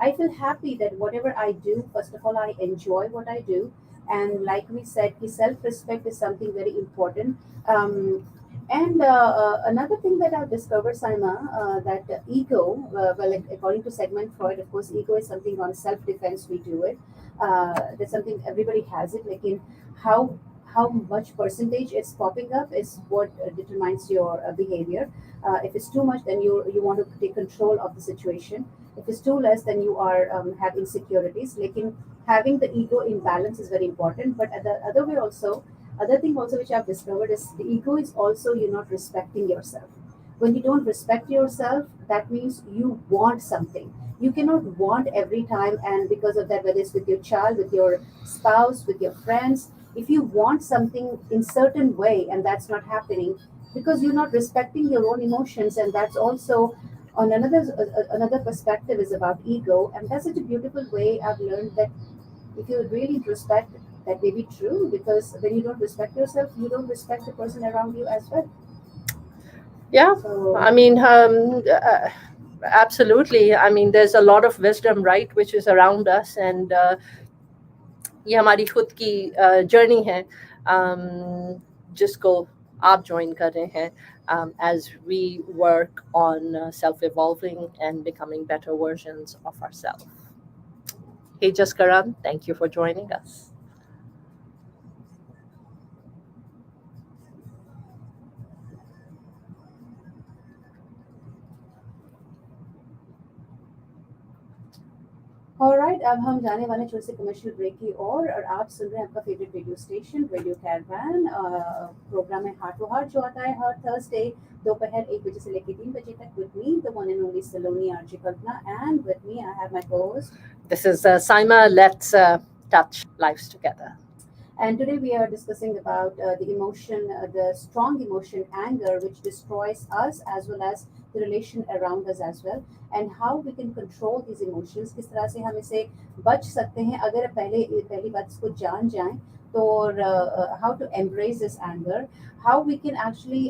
I feel happy that whatever I do, first of all, I enjoy what I do. And like we said, self-respect is something very important. And another thing that I've discovered, Saima, that ego, like, according to Sigmund Freud, of course, ego is something on self-defense. We do it. That's something everybody has it. Like, in how much percentage it's popping up is what determines your behavior. If it's too much, then you want to take control of the situation. If it's too less, then you are have insecurities. Like, in having the ego in balance is very important. But the other way also, other thing also which I've discovered is the ego is also you're not respecting yourself. When you don't respect yourself, that means you want something. You cannot want every time, and because of that, whether it's with your child, with your spouse, with your friends, if you want something in certain way and that's not happening, because you're not respecting your own emotions. And that's also on another perspective is about ego. And that's such a beautiful way I've learned that if you really respect that may be true, because when you don't respect yourself, you don't respect the person around you as well. Yeah, So I mean, absolutely. I mean, there's a lot of wisdom, right, which is around us, and ये हमारी खुद की journey है जिसको आप join कर रहे हैं as we work on self-evolving and becoming better versions of ourselves. Hey Jaskaran, thank you for joining us. Alright, अब हम जाने वाले छोटे से कमर्शियल ब्रेक की और आप सुन रहे हैं आपका favourite radio station radio caravan. Programme है हार्ट टू हार्ट जो आता है हर थर्सडे दोपहर 1 बजे से लेकर 3 बजे तक with me the one and only Saloni RJ Kalpana, and with me I have my co-host. This is Saima. Let's touch lives together. And today we are discussing about the emotion, the strong emotion, anger, which destroys us as well as the relation around us as well, and how we can control these emotions. किस तरह से हम इसे बच सकते हैं अगर पहली बात इसको जान जाएं तो, how to embrace this anger, how we can actually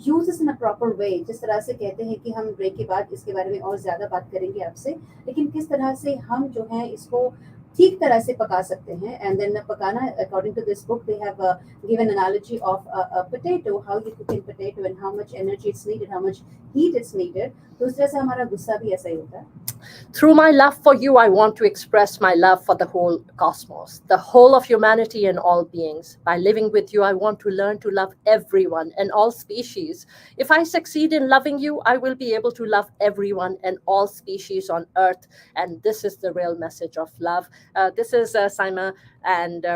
use this in a proper way. जिस तरह से कहते हैं कि हम ब्रेक के बाद इसके बारे में और ज़्यादा बात करेंगे आपसे, लेकिन किस तरह से हम जो है इसको ठीक तरह से पका सकते हैं. एंड देन पकाना, according to this book they have given analogy of a potato, how you cook in potato and how much energy it's needed, how much heat it's needed. तो उस तरह से हमारा गुस्सा भी ऐसा ही होता है. Through my love for you, I want to express my love for the whole cosmos, the whole of humanity and all beings. By living with you, I want to learn to love everyone and all species. If I succeed in loving you, I will be able to love everyone and all species on earth. And this is the real message of love. This is Saima, and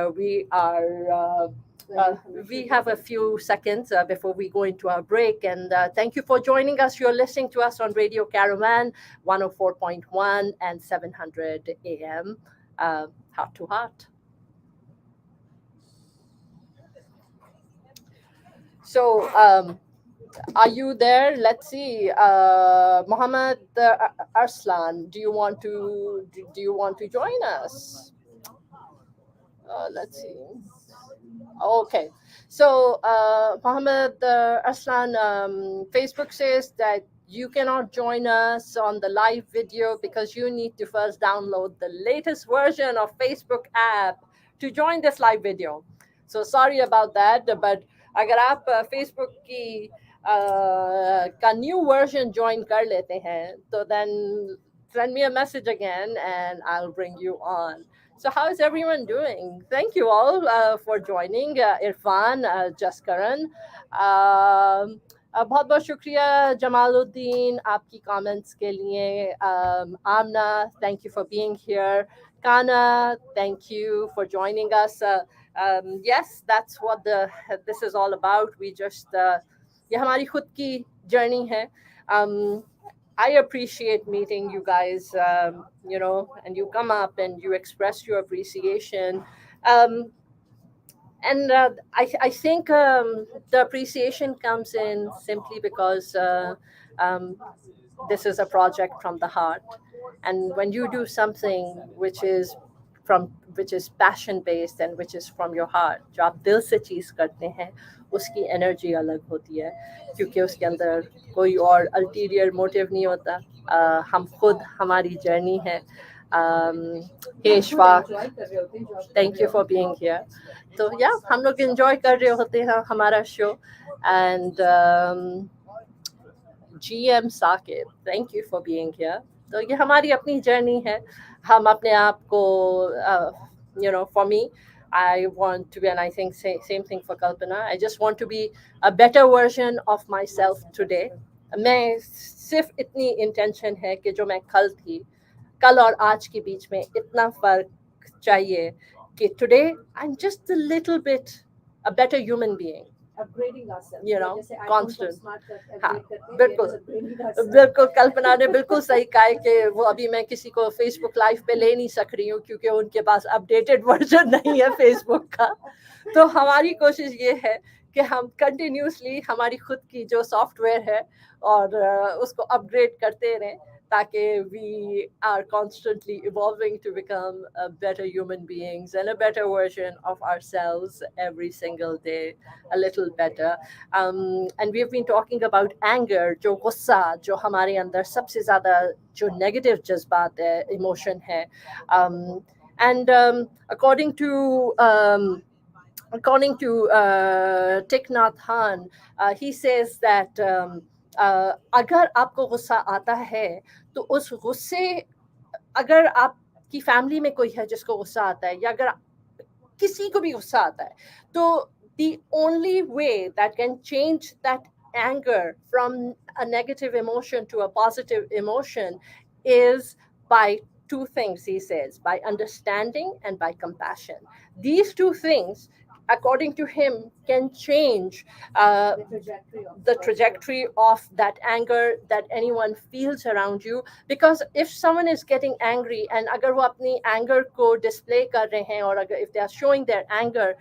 we have a few seconds before we go into our break. And thank you for joining us. You're listening to us on Radio Caravan 104.1 and 700 AM, Heart to Heart. So, are you there? Let's see. Mohammed Arslan, do you want to join us? Let's see. Okay, so Mohammed Arslan, Facebook says that you cannot join us on the live video because you need to first download the latest version of Facebook app to join this live video. So sorry about that, but अगर आप Facebook की का new version join कर लेते हैं, तो then send me a message again and I'll bring you on. So how is everyone doing? Thank you all for joining. Irfan, Jaskaran. बहुत बहुत शुक्रिया जमालुद्दीन आपकी comments के लिए. Amna, thank you for being here. Kana, thank you for joining us. Yes, that's what this is all about. We just ये हमारी खुद की journey है. I appreciate meeting you guys, and you come up and you express your appreciation. And I think the appreciation comes in simply because this is a project from the heart. And when you do something which is passion based and which is from your heart, जो आप दिल से चीज़ करते हैं, उसकी energy अलग होती है, क्योंकि उसके अंदर कोई और अल्टीरियर मोटिव नहीं होता. हम खुद हमारी जर्नी है. Hey Shwa, thank you for being here. तो हम लोग एंजॉय कर रहे होते हैं हमारा show. And GM Sakib, thank you for being here. तो ये हमारी अपनी जर्नी है. हम अपने आप को, for me, I want to be, and I think same thing for Kalpana, I just want to be a better version of myself today. मैं सिर्फ इतनी इंटेंशन है कि जो मैं कल और आज के बीच में इतना फर्क चाहिए कि today I'm just a little bit a better human being. Upgrading ourselves, constant. हाँ, बिल्कुल कल्पना ने बिल्कुल सही कहा है कि वो अभी मैं किसी को फेसबुक लाइव पे ले नहीं सक रही हूँ क्योंकि उनके पास अपडेटेड वर्जन नहीं है फेसबुक का. तो हमारी कोशिश ये है कि हम कंटिन्यूसली हमारी खुद की जो सॉफ्टवेयर है और उसको अपग्रेड करते रहें. ताकि we are constantly evolving to become better human beings and a better version of ourselves every single day, a little better. And we've been talking about anger, जो गुस्सा, जो हमारे अंदर सबसे ज़्यादा जो negative जज्बात है, emotion है. And according to Thich Nhat Hanh, he says that अगर आपको गुस्सा आता है तो उस गुस्से, अगर आपकी फैमिली में कोई है जिसको गुस्सा आता है या अगर किसी को भी गुस्सा आता है, तो the only way that can change that anger from a negative emotion to a positive emotion is by two things, he says, by understanding and by compassion. These two things, according to him, can change the trajectory of that anger that anyone feels around you. Because if someone is getting angry and agar wo apni anger ko display kar rahe hain, or agar if they are showing their anger,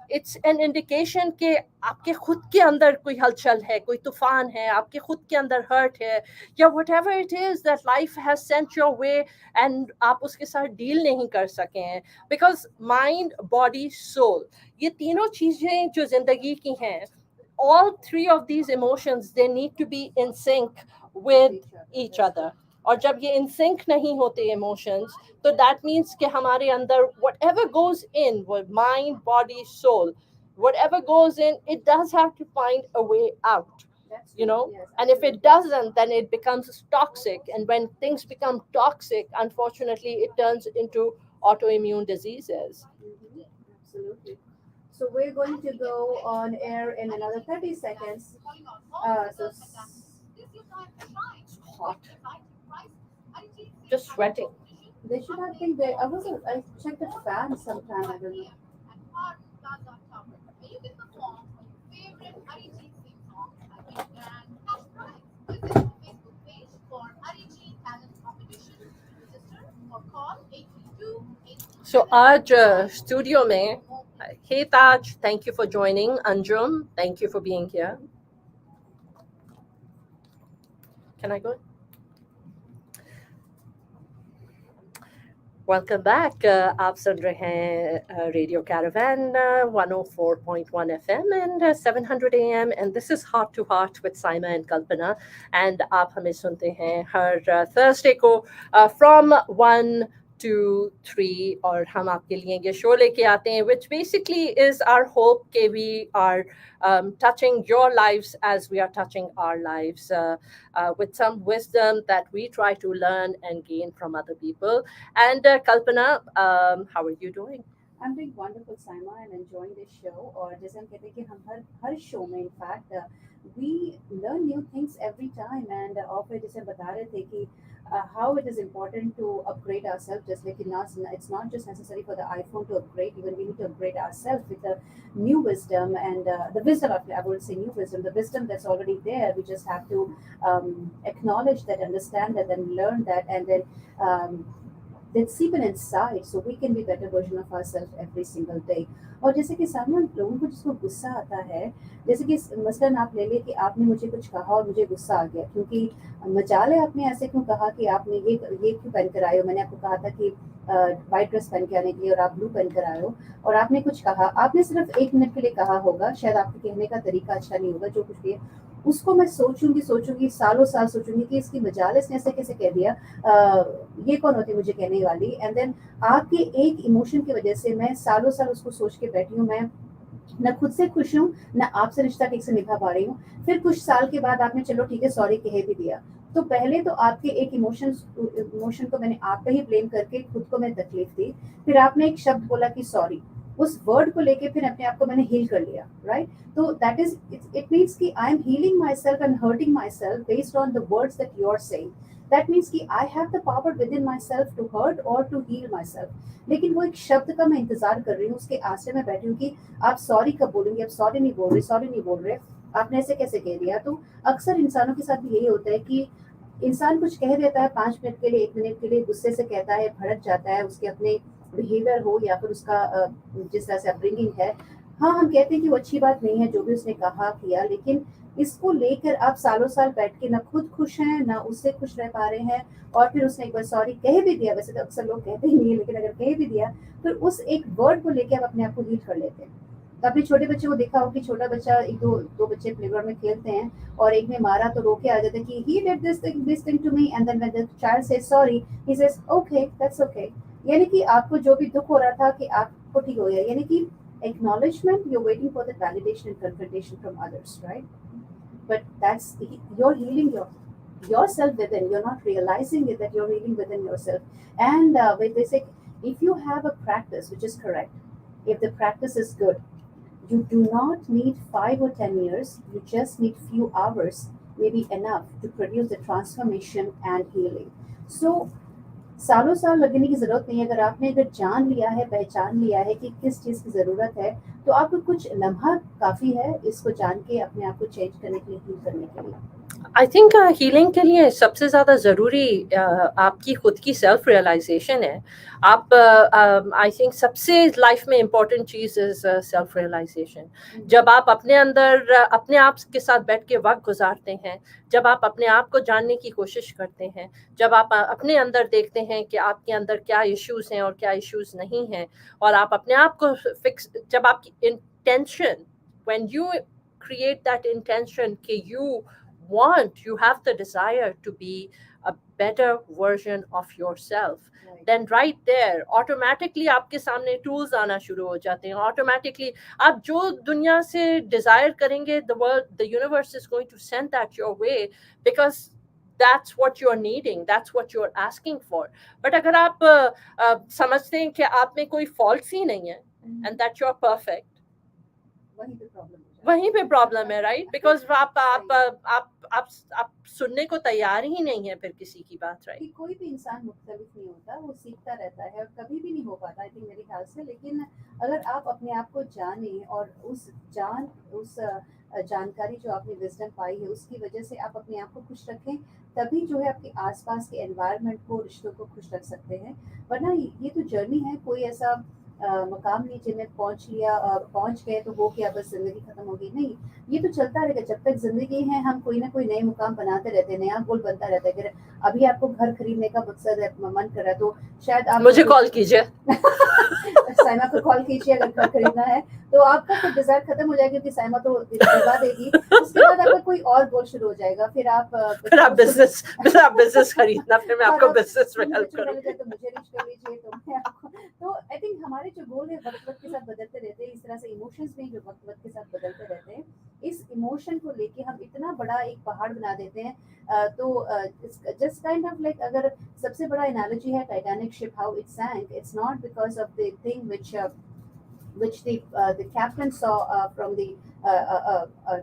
it's an indication ke आपके खुद के अंदर कोई हलचल है, कोई तूफान है, आपके खुद के अंदर हर्ट है, या whatever it is that life has sent your way and आप उसके साथ डील नहीं कर सके हैं. Because mind, body, soul, ये तीनों चीजें जो जिंदगी की हैं, all three of these emotions, they need to be in sync with each other. और जब ये in sync नहीं होते emotions, तो that means कि हमारे अंदर whatever goes in, with mind, body, soul, whatever goes in, it does have to find a way out, you know. Yes, and if it doesn't, then it becomes toxic, and when things become toxic, unfortunately, it turns into autoimmune diseases. Absolutely. So we're going to go on air in another 30 seconds. So Hot. Just sweating. they should have think they. I checked the fan sometime. I don't know. So आज studio में, hey Taj, thank you for joining. Anjum, thank you for being here. Can I go? Welcome back. आप सुन रहे हैं Radio Caravan 104.1 FM and 700 AM, and this is Heart to Heart with Saima and Kalpana. And आप हमें सुनते हैं हर Thursday को from 1 to 3, और हम आपके लिए ये शो लेके आते हैं, which basically is our hope कि we are touching your lives as we are touching our lives, with some wisdom that we try to learn and gain from other people. And Kalpana, how are you doing? I'm doing wonderful, Saima, and enjoying this show. और जैसे हम कहते हैं कि हम हर show में, in fact, we learn new things every time. And और फिर जैसे बता रहे थे कि how it is important to upgrade ourselves. Just like it's not just necessary for the iPhone to upgrade. Even we need to upgrade ourselves with the new wisdom and the wisdom of, I wouldn't say new wisdom, the wisdom that's already there. We just have to acknowledge that, understand that, and learn that, and then that's seeping inside, so we can be better version of ourselves every single day. और जैसे कि सामने लोगों को जिसको गुस्सा आता है, जैसे कि मसलन आप ले ले कि आपने मुझे कुछ कहा और मुझे गुस्सा आ गया, क्योंकि मजाल है आपने ऐसे क्यों कहा कि आपने ये क्यों पहन कर आए हो, मैंने आपको कहा था कि वाइट ड्रेस पहन के आने के लिए और आप ब्लू पहन कर आए हो, और आपने कुछ कहा, आपने सिर्फ 1 मिनट के लिए कहा होगा, शायद आपके कहने का तरीका अच्छा नहीं होगा, जो कुछ भी है उसको मैं सोचूंगी सालों साल सोचूंगी कि इसकी मजाल इसने ऐसे कैसे कह दिया, ये कौन होती मुझे कहने वाली, एंड देन आपके एक इमोशन की वजह से मैं सालों साल उसको सोच के बैठी हूँ, मैं न खुद से खुश हूँ, न आपसे रिश्ता ठीक से निभा पा रही हूँ। फिर कुछ साल के बाद आपने चलो ठीक है सॉरी कह भी दिया, तो पहले तो आपके एक इमोशन को मैंने आप पे ही ब्लेम करके खुद को मैं तकलीफ दी, फिर आपने एक शब्द बोला कि सॉरी, उस वर्ड को लेके फिर अपने आप को मैंने हील कर लिया, राइट? तो दैट इज इट मीन्स कि I am healing myself and hurting myself based on the words that you are saying. That means कि I have the power within myself to hurt or to heal myself. लेकिन वो एक शब्द का मैं इंतजार कर रही हूँ, उसके आशय में बैठी हूँ कि आप सॉरी कब बोलेंगे, आप सॉरी नहीं बोल रहे, आपने ऐसे कैसे कह दिया. तो अक्सर इंसानों के साथ भी यही होता है कि इंसान कुछ कह देता है 5 मिनट के लिए, 1 मिनट के लिए, गुस्से से कहता है, भड़क जाता है, उसके अपने बिहेवियर हो या फिर उसका जिस तरह से अपब्रिंगिंग है, हाँ, हम कहते हैं कि वो अच्छी बात नहीं है जो भी उसने कहा किया, लेकिन इसको लेकर आप सालों साल बैठ के ना खुद खुश हैं ना उससे खुश रह पा रहे हैं। और फिर उसने एक बार सॉरी कह भी दिया, वैसे तो अक्सर लोग कहते ही नहीं है, लेकिन अगर कह भी दिया फिर उस एक वर्ड को लेके आप अपने आप को हील कर लेते हैं। तो आपने छोटे बच्चे को देखा हो कि छोटा बच्चा, एक दो दो बच्चे प्लेग्राउंड में खेलते हैं और एक ने मारा तो रो के आ जाते हैं कि he did this thing to me, and then when the child says sorry he says okay that's okay. यानी कि आपको जो भी दुख हो रहा था कि आपको ठीक हो गया, यानी कि acknowledgement, you're waiting for the validation and confrontation from others, right? But that's, you're healing yourself within. You're not realizing it that you're healing within yourself. And when they say, if you have a practice which is correct, if the practice is good, you do not need 5 or 10 years. You just need few hours, maybe enough to produce the transformation and healing. So सालों साल लगने की जरूरत नहीं है। अगर आपने अगर जान लिया है, पहचान लिया है कि किस चीज की जरूरत है, तो आपको कुछ लम्हा काफी है इसको जान के अपने आप को चेंज करने के लिए, हील करने के लिए। आई थिंक हीलिंग के लिए सबसे ज़्यादा ज़रूरी आपकी खुद की सेल्फ रियलाइजेशन है। आप आई थिंक सबसे लाइफ में इम्पोर्टेंट चीज़ इज़ सेल्फ रियलाइजेशन। जब आप अपने अंदर अपने आप के साथ बैठ के वक्त गुजारते हैं, जब आप अपने आप को जानने की कोशिश करते हैं, जब आप अपने अंदर देखते हैं कि आपके अंदर क्या इश्यूज़ हैं और क्या इश्यूज़ नहीं हैं, और आप अपने आप को फिक्स, जब आपकी intention, when you create that intention कि you have the desire to be a better version of yourself, then right there automatically आपके सामने tools आना शुरू हो जाते हैं। automatically आप जो दुनिया से desire करेंगे, the universe is going to send that your way, because that's what you're needing, that's what you're asking for. but अगर आप समझते हैं कि आप में कोई faults ही नहीं है and that you're perfect, वहीं पे प्रॉब्लम है, राइट? बिकॉज आप सुनने को तैयार ही नहीं है फिर किसी की बात, राइट? कोई भी इंसान मुख्तलिफ नहीं होता, वो सीखता रहता है और कभी भी नहीं हो पाता, आई थिंक मेरे ख्याल से। लेकिन अगर आप अपने आप को जाने और उस जानकारी जो आपने विजडम पाई है उसकी वजह से आप अपने आप को खुश रखें, तभी जो है आपके आसपास के एनवायरनमेंट को, रिश्तों को खुश रख सकते हैं। वरना ये तो जर्नी है, कोई ऐसा मकाम नहीं जिनमें पहुंच लिया और पहुंच गए तो वो क्या बस जिंदगी खत्म हो गई। नहीं, ये तो चलता रहेगा जब तक जिंदगी है। हम कोई ना कोई नए मुकाम बनाते रहते हैं, नया गोल बनता रहता है। अगर अभी आपको घर खरीदने का मकसद है, मन कर रहा है, तो शायद आप मुझे कॉल कीजिए साइमा को कॉल कीजिए अगर घर खरीदना है। तो आपका फिर डिजायर खत्म हो जाएगा क्योंकि साइमा तो दिलवा देगी। उसके बाद आपका कोई और गोल शुरू हो जाएगा, फिर आप बिजनेस खरीदना, फिर मैं आपको बिजनेस में हेल्प करूंगी, तो मुझे रीच कर लीजिए, तो मैं आपको। तो आई थिंक हमारे जो गोल है वक्त के साथ बदलते रहते हैं, इस तरह से इमोशंस भी जो वक्त के साथ बदलते रहते हैं। इस इमोशन को लेके हम इतना बड़ा एक पहाड़ बना देते हैं। तो जस्ट काइंड ऑफ लाइक, अगर सबसे बड़ा एनालॉजी है Titanic ship, how it sank, it's not because of the thing which the captain saw from the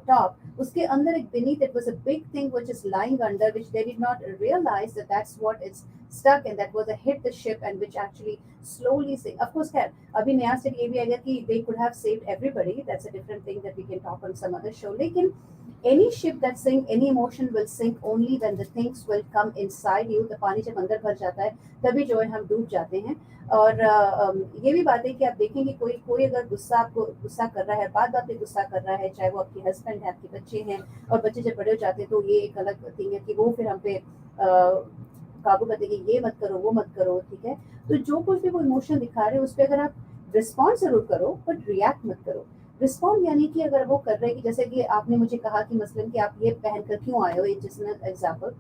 top. उसके अंदर एक beneath it was a big thing which is lying under, which they did not realize that that's what it's stuck, and that was a hit the ship and which actually slowly sank. Of course, खैर अभी नया state ये भी आएगा कि they could have saved everybody. That's a different thing that we can talk on some other show. लेकिन any ship that sink, any emotion will sink only when the things will come inside you. तो पानी जब अंदर भर जाता है तभी जो है हम डूब जाते हैं। और ये भी बात है कि आप देखेंगे कोई अगर आपको गुस्सा कर रहा है, बात पे गुस्सा कर रहा है, चाहे वो आपके हस्बैंड है, आपके बच्चे हैं, और बच्चे जब बड़े हो जाते हैं तो ये एक अलग थिंग है कि वो फिर हम पे काबू करते कि ये मत करो, वो मत करो, ठीक है? तो जो कुछ भी वो इमोशन दिखा रहे हैं उस पर अगर आप रिस्पॉन्ड जरूर करो, बट रिएक्ट मत करो। रिस्पॉन्ड यानी कि अगर वो कर रहे हैं कि जैसे कि आपने मुझे कहा कि मसलन कि आप ये पहनकर क्यों आए हो, एक जिसमें एग्जाम्पल,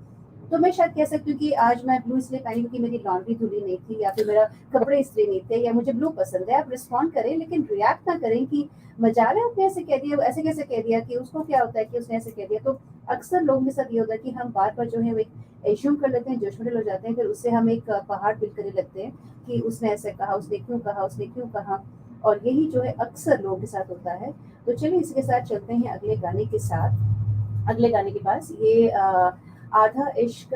तो मैं शायद कह सकती हूँ कि आज मैं ब्लू इसलिए पहनी क्योंकि मेरी लॉन्ड्री धुली नहीं थी, या फिर मेरा कपड़े इसलिए नहीं थे, या मुझे ब्लू पसंद है। आप रिस्पॉन्ड करें, लेकिन रिएक्ट ना करें कि मजा रहा है आपने ऐसे कह दिया, ऐसे कैसे कह दिया, कि उसको क्या होता है कि उसने ऐसे कह दिया। तो अक्सर लोगों के साथ ये होता है कि हम बार बार जो है वो एक एज्यूम कर लेते हैं, जजमेंटल हो जाते हैं, फिर उससे हम एक पहाड़ बिल्ड करने लगते हैं कि उसने ऐसे कहा, उसने क्यों कहा, और यही जो है अक्सर लोगों के साथ होता है। तो चलिए इसके साथ चलते हैं अगले गाने के साथ। अगले गाने के पास ये आधा इश्क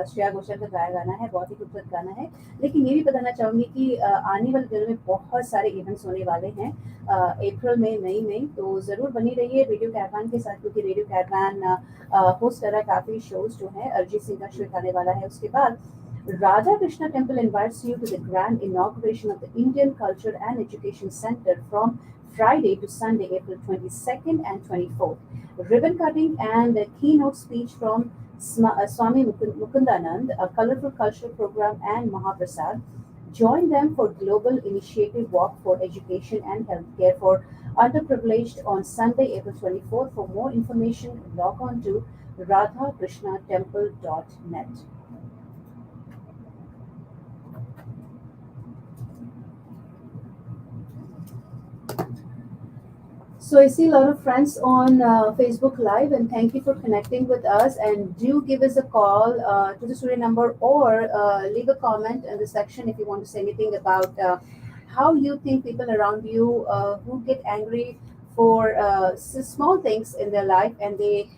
श्रेया घोषाल का गाया गाना है, बहुत ही खूबसूरत गाना है। लेकिन ये भी बताना चाहूँगी कि आने वाले दिनों में बहुत सारे इवेंट्स होने वाले हैं अप्रैल में, मई में, तो ज़रूर बनी रहिए रेडियो कैरवान के साथ, क्योंकि रेडियो कैरवान होस्ट कर रहा है काफ़ी शोज जो है। अरिजीत सिंह का शो आने वाला है उसके बाद, Radha Krishna Temple invites you to the grand inauguration of the Indian Culture and Education Center from Friday to Sunday, April 22nd and 24th. Ribbon cutting and a keynote speech from Swami Mukundanand, a colorful cultural program, and Mahaprasad. Join them for Global Initiative Walk for Education and Healthcare for Underprivileged on Sunday, April 24th. For more information, log on to radhakrishnatemple.net. So I see a lot of friends on Facebook Live, and thank you for connecting with us. And do give us a call to the studio number, or leave a comment in the section if you want to say anything about how you think people around you who get angry for small things in their life, and they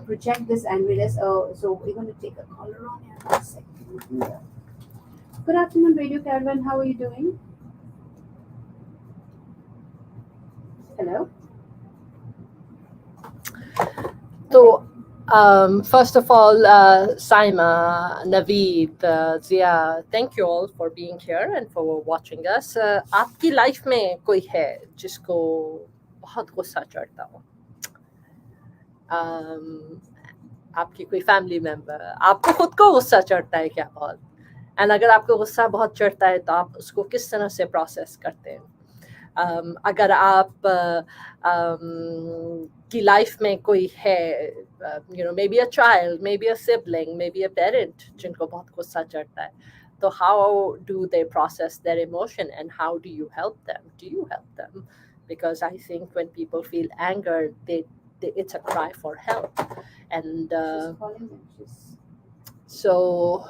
project this angriness. So we're going to take a caller on here. One second. Good afternoon, Radio Caravan. How are you doing? Hello. So, first of all, Saima, Naveed, Zia, thank you all for being here and for watching us. आपकी life में कोई है जिसको बहुत गुस्सा चढ़ता हो? आपकी कोई फैमिली मेंबर, आपको खुद को गुस्सा चढ़ता है क्या बहुत? एंड अगर आपको गुस्सा बहुत चढ़ता है तो आप उसको किस तरह से प्रोसेस करते हैं? अगर आप की लाइफ में कोई है, maybe a child, maybe a sibling, maybe a parent जिनको बहुत गुस्सा चढ़ता है, तो how do they process their emotion and how do you help them? Do you help them? Because I think when people feel anger, it's a cry for help. And so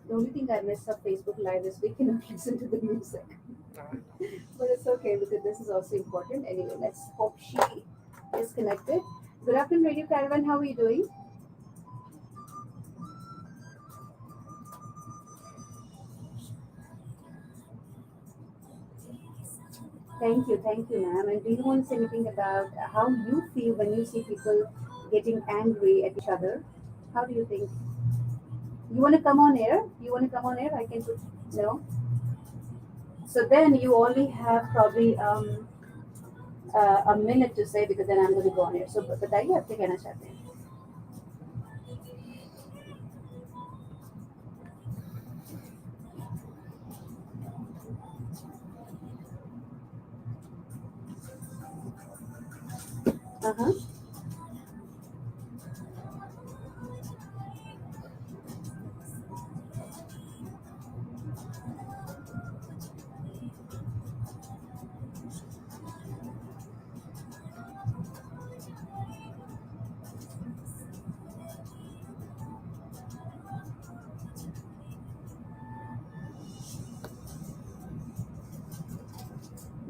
the only thing I missed of Facebook Live is we cannot listen to the music. But it's okay because this is also important. Anyway, let's hope she is connected. Good afternoon, Radio Caravan. How are you doing? Thank you, ma'am. And do you want to say anything about how you feel when you see people getting angry at each other? How do you think? You want to come on air? I can put no. So then you only have probably a minute to say, because then I'm going to go on air. So बताइए आप क्या कहना चाहते हैं?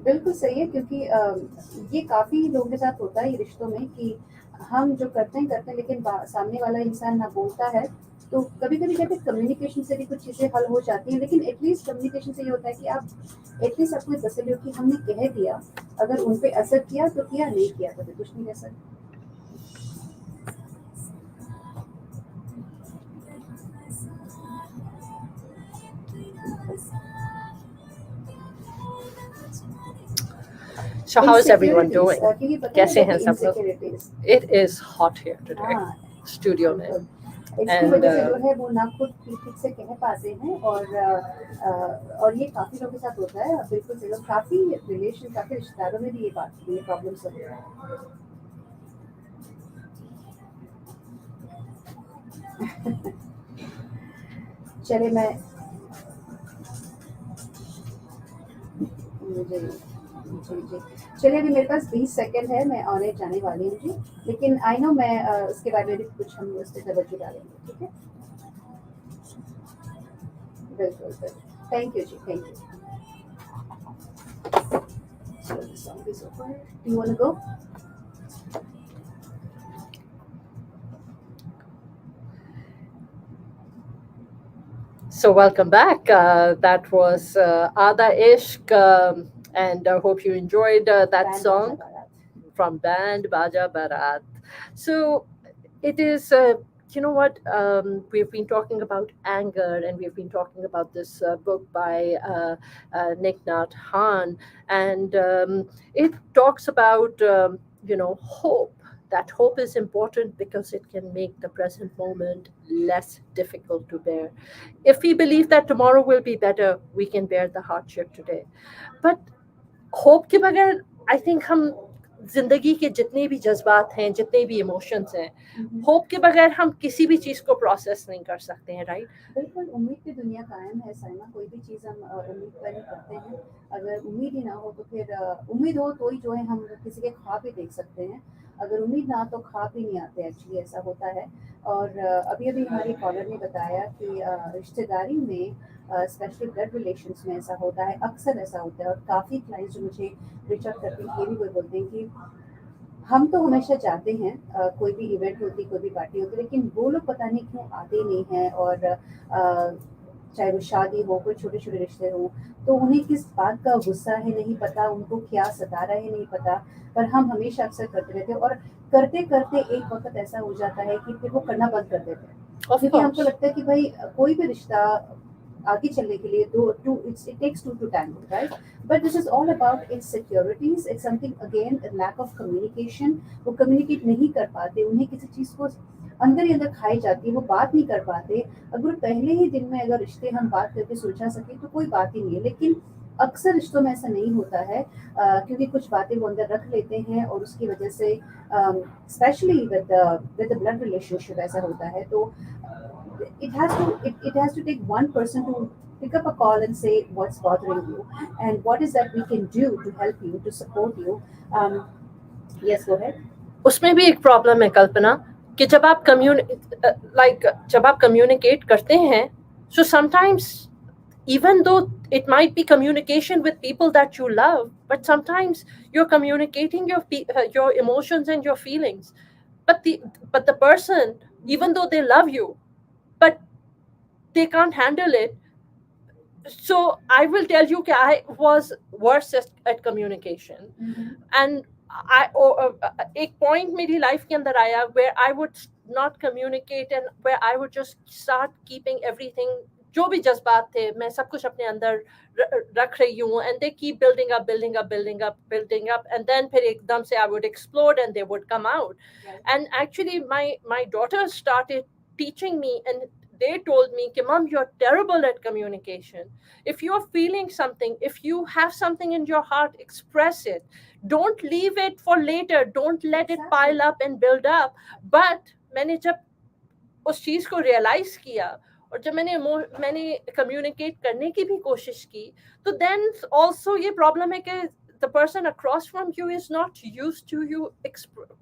बिल्कुल सही है, क्योंकि ये काफ़ी लोगों के साथ होता है ये रिश्तों में कि हम जो करते हैं लेकिन सामने वाला इंसान ना बोलता है, तो कभी कभी कहते हैं कम्युनिकेशन से भी कुछ चीज़ें हल हो जाती हैं, लेकिन एटलीस्ट कम्युनिकेशन से ये होता है कि आप एटलीस्ट आपको तसल्ली हो कि हमने कह दिया, अगर उन पे असर किया तो किया, नहीं किया तो फिर कुछ नहीं कह सकते. So how is everyone doing? कैसे हैं सब लोग? It is hot here today, studio में. इसकी वजह से जो है वो ना खुद ठीक से कह पाते हैं, और ये काफ़ी लोगों के साथ होता है. बिल्कुल सही, काफ़ी रिश्तेदारों में भी ये प्रॉब्लम्स होते हैं. चले मैं चलिए, अभी मेरे पास 20 सेकंड है, मैं ऑन एयर जाने वाली हूँ जी, लेकिन आई नो मैं उसके बारे में भी कुछ हम उस पर तवज्जो डालेंगे. ठीक है, बिल्कुल. थैंक यू जी, thank you. So the song is over. Do you want to go? So welcome back. That was Aada Ishq, and I hope you enjoyed that song. from band, baja, barat. So it is, you know what, we've been talking about anger, and we've been talking about this book by Thich Nhat Hanh, and it talks about, hope. That hope is important because it can make the present moment less difficult to bear. If we believe that tomorrow will be better, we can bear the hardship today. But hope के बगैर I think हम जिंदगी के जितने भी जज्बात हैं, जितने भी इमोशंस हैं, होप के बगैर हम किसी भी चीज को प्रोसेस नहीं कर सकते हैं, राइट? बिल्कुल, उम्मीद पे दुनिया कायम है साइमा। कोई भी चीज़ हम उम्मीद पर ही करते हैं। अगर उम्मीद ही ना हो तो फिर उम्मीद हो तो ही जो है हम किसी के ख्वाब भी देख सकते हैं। अगर उम्मीद ना तो ख्वाब भी नहीं आते, एक्चुअली ऐसा होता है। और अभी अभी हमारी कॉलर ने बताया कि रिश्तेदारी में स्पेशली ब्लड रिलेशंस में ऐसा होता है, अक्सर ऐसा होता है। और काफ़ी क्लाइंट्स जो मुझे रीच आउट करते हैं, ये भी वो बोलते हैं कि हम तो हमेशा जाते हैं, कोई भी इवेंट होती, कोई भी पार्टी होती, लेकिन वो लोग पता नहीं क्यों आते नहीं हैं। और चाहे वो शादी हो, कोई छोटे छोटे रिश्ते हो, तो उन्हें किस बात का गुस्सा है नहीं पता, उनको क्या सता रहा है नहीं पता, पर हम हमेशा अक्सर करते रहते हैं। और करते करते एक वक्त ऐसा हो जाता है कि फिर वो करना बंद कर देते हैं, क्योंकि हमको लगता है कि भाई कोई भी रिश्ता आगे चलने के लिए it takes two to tango, right? But this is all about insecurities. It's something, again, a lack of communication. वो communicate नहीं कर पाते, उन्हें किसी चीज को अंदर ही अंदर खाई जाती है, वो बात नहीं कर पाते। अगर पहले ही दिन में अगर रिश्ते हम बात करके सुलझा सके तो कोई बात ही नहीं है, लेकिन अक्सर रिश्तों में ऐसा नहीं होता है, क्योंकि कुछ बातें वो अंदर रख लेते हैं और उसकी वजह से specially with the blood relationship ऐसा होता है। तो it has to take one person to pick up a call and say what's bothering you and what is that we can do to help you, to support you. Yes, go ahead. उसमें भी एक problem है कल्पना, कि जब आप communicate करते हैं, so sometimes even though it might be communication with people that you love, but sometimes you're communicating your emotions and your feelings, but the person, even though they love you, but they can't handle it. So I will tell you that I was worse at communication. And एक point मेरी life के अंदर आया where I would not communicate and where I would just start keeping everything, जो भी जज्बात थे मैं सब कुछ अपने अंदर रख रही हूँ, and they keep building up and then फिर एकदम से I would explode and they would come out. Right. And actually my daughter started teaching me, and they told me, Mom, you're terrible at communication. If you're feeling something, if you have something in your heart, express it. Don't leave it for later. Don't let it pile up and build up. But मैंने जब उस चीज को realize किया और जब मैंने communicate करने की भी कोशिश की, तो then also ये problem है कि the person across from you is not used to you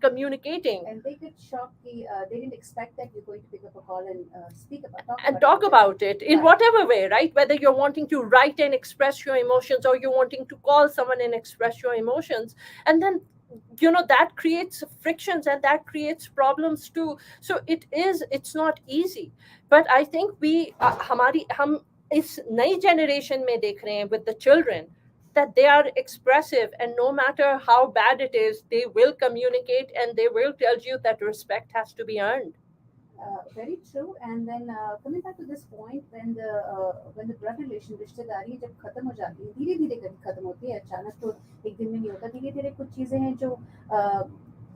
communicating. And they get shocked. They didn't expect that you're going to pick up a call and talk about it in whatever way, right? Whether you're wanting to write and express your emotions, or you're wanting to call someone and express your emotions, and then that creates frictions and that creates problems too. So it's not easy. But I think हम इस नई generation में देख रहे हैं with the children, that they are expressive, and no matter how bad it is, they will communicate and they will tell you that respect has to be earned. Very true. And then coming back to this point, when the blood relation, रिश्तेदारी जब खत्म हो जाती है, धीरे धीरे खत्म होती है, अचानक तो एक दिन में नहीं होता, धीरे धीरे कुछ चीजें हैं जो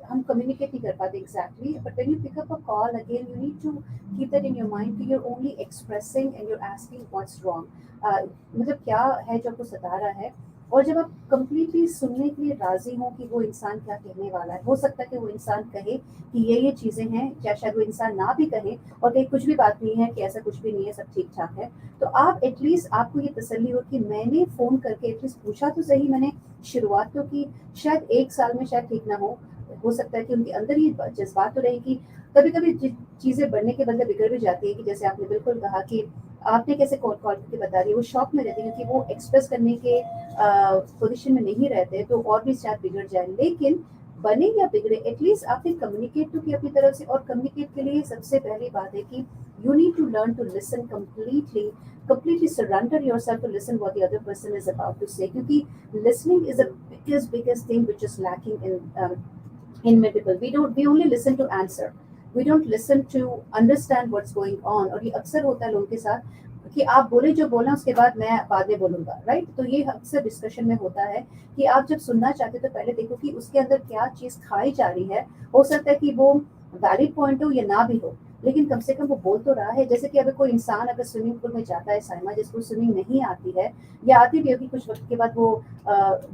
हम communicate नहीं कर पाते exactly. But when you pick up a call again, you need to keep that in your mind कि you're only expressing and you're asking what's wrong. मतलब क्या है जो आपको सता रहा है, और जब आप completely सुनने के लिए राजी हो कि वो इंसान क्या कहने वाला है। हो सकता है कि वो इंसान कहे कि ये चीजें हैं, या शायद वो इंसान ना भी कहे और कहीं कुछ भी बात नहीं है, कि ऐसा कुछ भी नहीं है, सब ठीक ठाक है। तो आप एटलीस्ट, आपको ये तसल्ली हो कि मैंने फोन करके एटलीस्ट पूछा तो सही, मैंने शुरुआत तो की। शायद एक साल में शायद ठीक ना हो सकता है कि उनके अंदर ही जज्बात तो रहेगी। कभी कभी चीजें बढ़ने के बदले बिगड़ भी जाती है, कि जैसे आपने बिल्कुल कहा कि आपने कैसे कॉल करके बता रही है, वो शॉक में रहते हैं क्योंकि वो एक्सप्रेस करने के पोजीशन में नहीं रहते, तो और भी शायद बिगड़ जाए। लेकिन बने या बिगड़े, एटलीस्ट आपने कम्युनिकेट तो की अपनी तरफ से। और कम्युनिकेट के लिए सबसे पहली बात है कि you need to learn to listen completely surrender yourself to listen what the other person is about to say, क्योंकि listening is biggest thing which is lacking in many people. We only listen to answer. We don't listen to understand what's going on. और ये अक्सर होता है लोगों के साथ कि आप बोले जो बोला उसके बाद मैं बाद में बोलूंगा, राइट? तो ये अक्सर डिस्कशन में होता है कि आप जब सुनना चाहते हो तो पहले देखो कि उसके अंदर क्या चीज खाई जा रही है. हो सकता है कि वो वैलिड पॉइंट हो या ना भी हो, लेकिन कम से कम वो बोल तो रहा है. जैसे कि अगर कोई इंसान अगर स्विमिंग पूल में जाता है साइमा, जिसको स्विमिंग नहीं आती है या आती भी होगी कुछ वक्त के बाद वो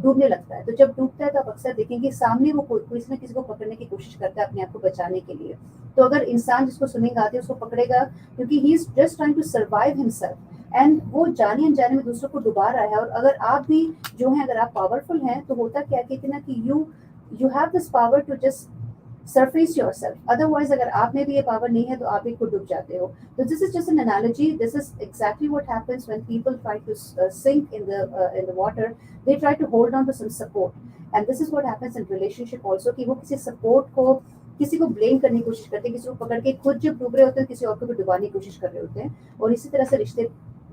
डूबने लगता है, तो जब डूबता है तो आप अक्सर देखेंगे सामने वो किसी न किसी को पकड़ने की कोशिश करता है अपने आप को बचाने के लिए. तो अगर इंसान जिसको स्विमिंग आती है उसको पकड़ेगा क्योंकि he is just trying to survive himself and वो जाने अनजाने में दूसरों को डुबा रहा है. और अगर आप भी जो है अगर आप पावरफुल हैं तो होता क्या कहते हैं ना कि you have this power to just surface yourself. Otherwise अगर आप में भी ये पावर नहीं है तो आप भी खुद डूब जाते हो. So this is just an analogy. This is exactly what happens when people try to sink in the water. They try to hold on to some support, and this is what happens in relationship also कि वो किसी support को किसी को blame करने की कोशिश करते हैं, किसी को पकड़ के खुद जब डूब रहे होते हैं किसी और को भी डुबाने की कोशिश कर रहे होते हैं, और इसी तरह से रिश्ते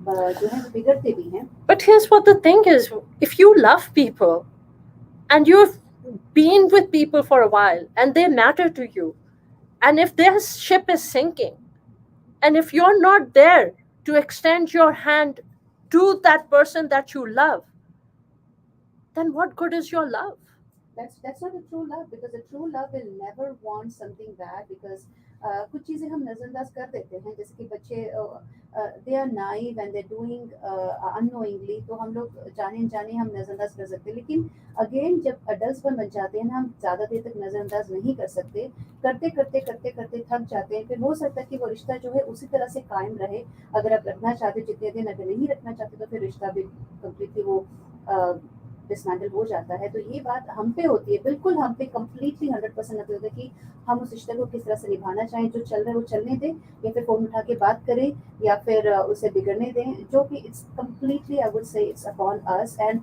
जो है बिगड़ते भी हैं. But here's what the thing is: if you love people and you've been with people for a while and they matter to you, and if their ship is sinking, and if you're not there to extend your hand to that person that you love, then what good is your love? That's not a true love, because a true love will never want something bad. Because कुछ चीजें हम नजरअंदाज कर देते हैं, जैसे कि बच्चे they are naive and they doing unknowingly, तो हम लोग जाने अनजाने हम नजरअंदाज कर सकते हैं. लेकिन अगेन जब अडल्ट बन जाते हैं ना, हम ज्यादा देर तक नजरअंदाज नहीं कर सकते. करते करते करते करते थक जाते हैं. फिर हो सकता है कि वो रिश्ता जो है उसी तरह से कायम रहे. अगर आप रखना चाहते जितने दिन, अगर नहीं रखना चाहते तो फिर रिश्ता भी कम्प्लीटली वो डिसमेंटल हो जाता है. तो ये बात हम पे होती है, बिल्कुल हम पे कम्प्लीटली 100% होता है कि हम उस रिश्ते को किस तरह से निभाना चाहें. जो चल रहा है वो चलने दें, या फिर फोन उठा के बात करें, या फिर उसे बिगड़ने दें, जो कि it's completely I would say it's upon us. And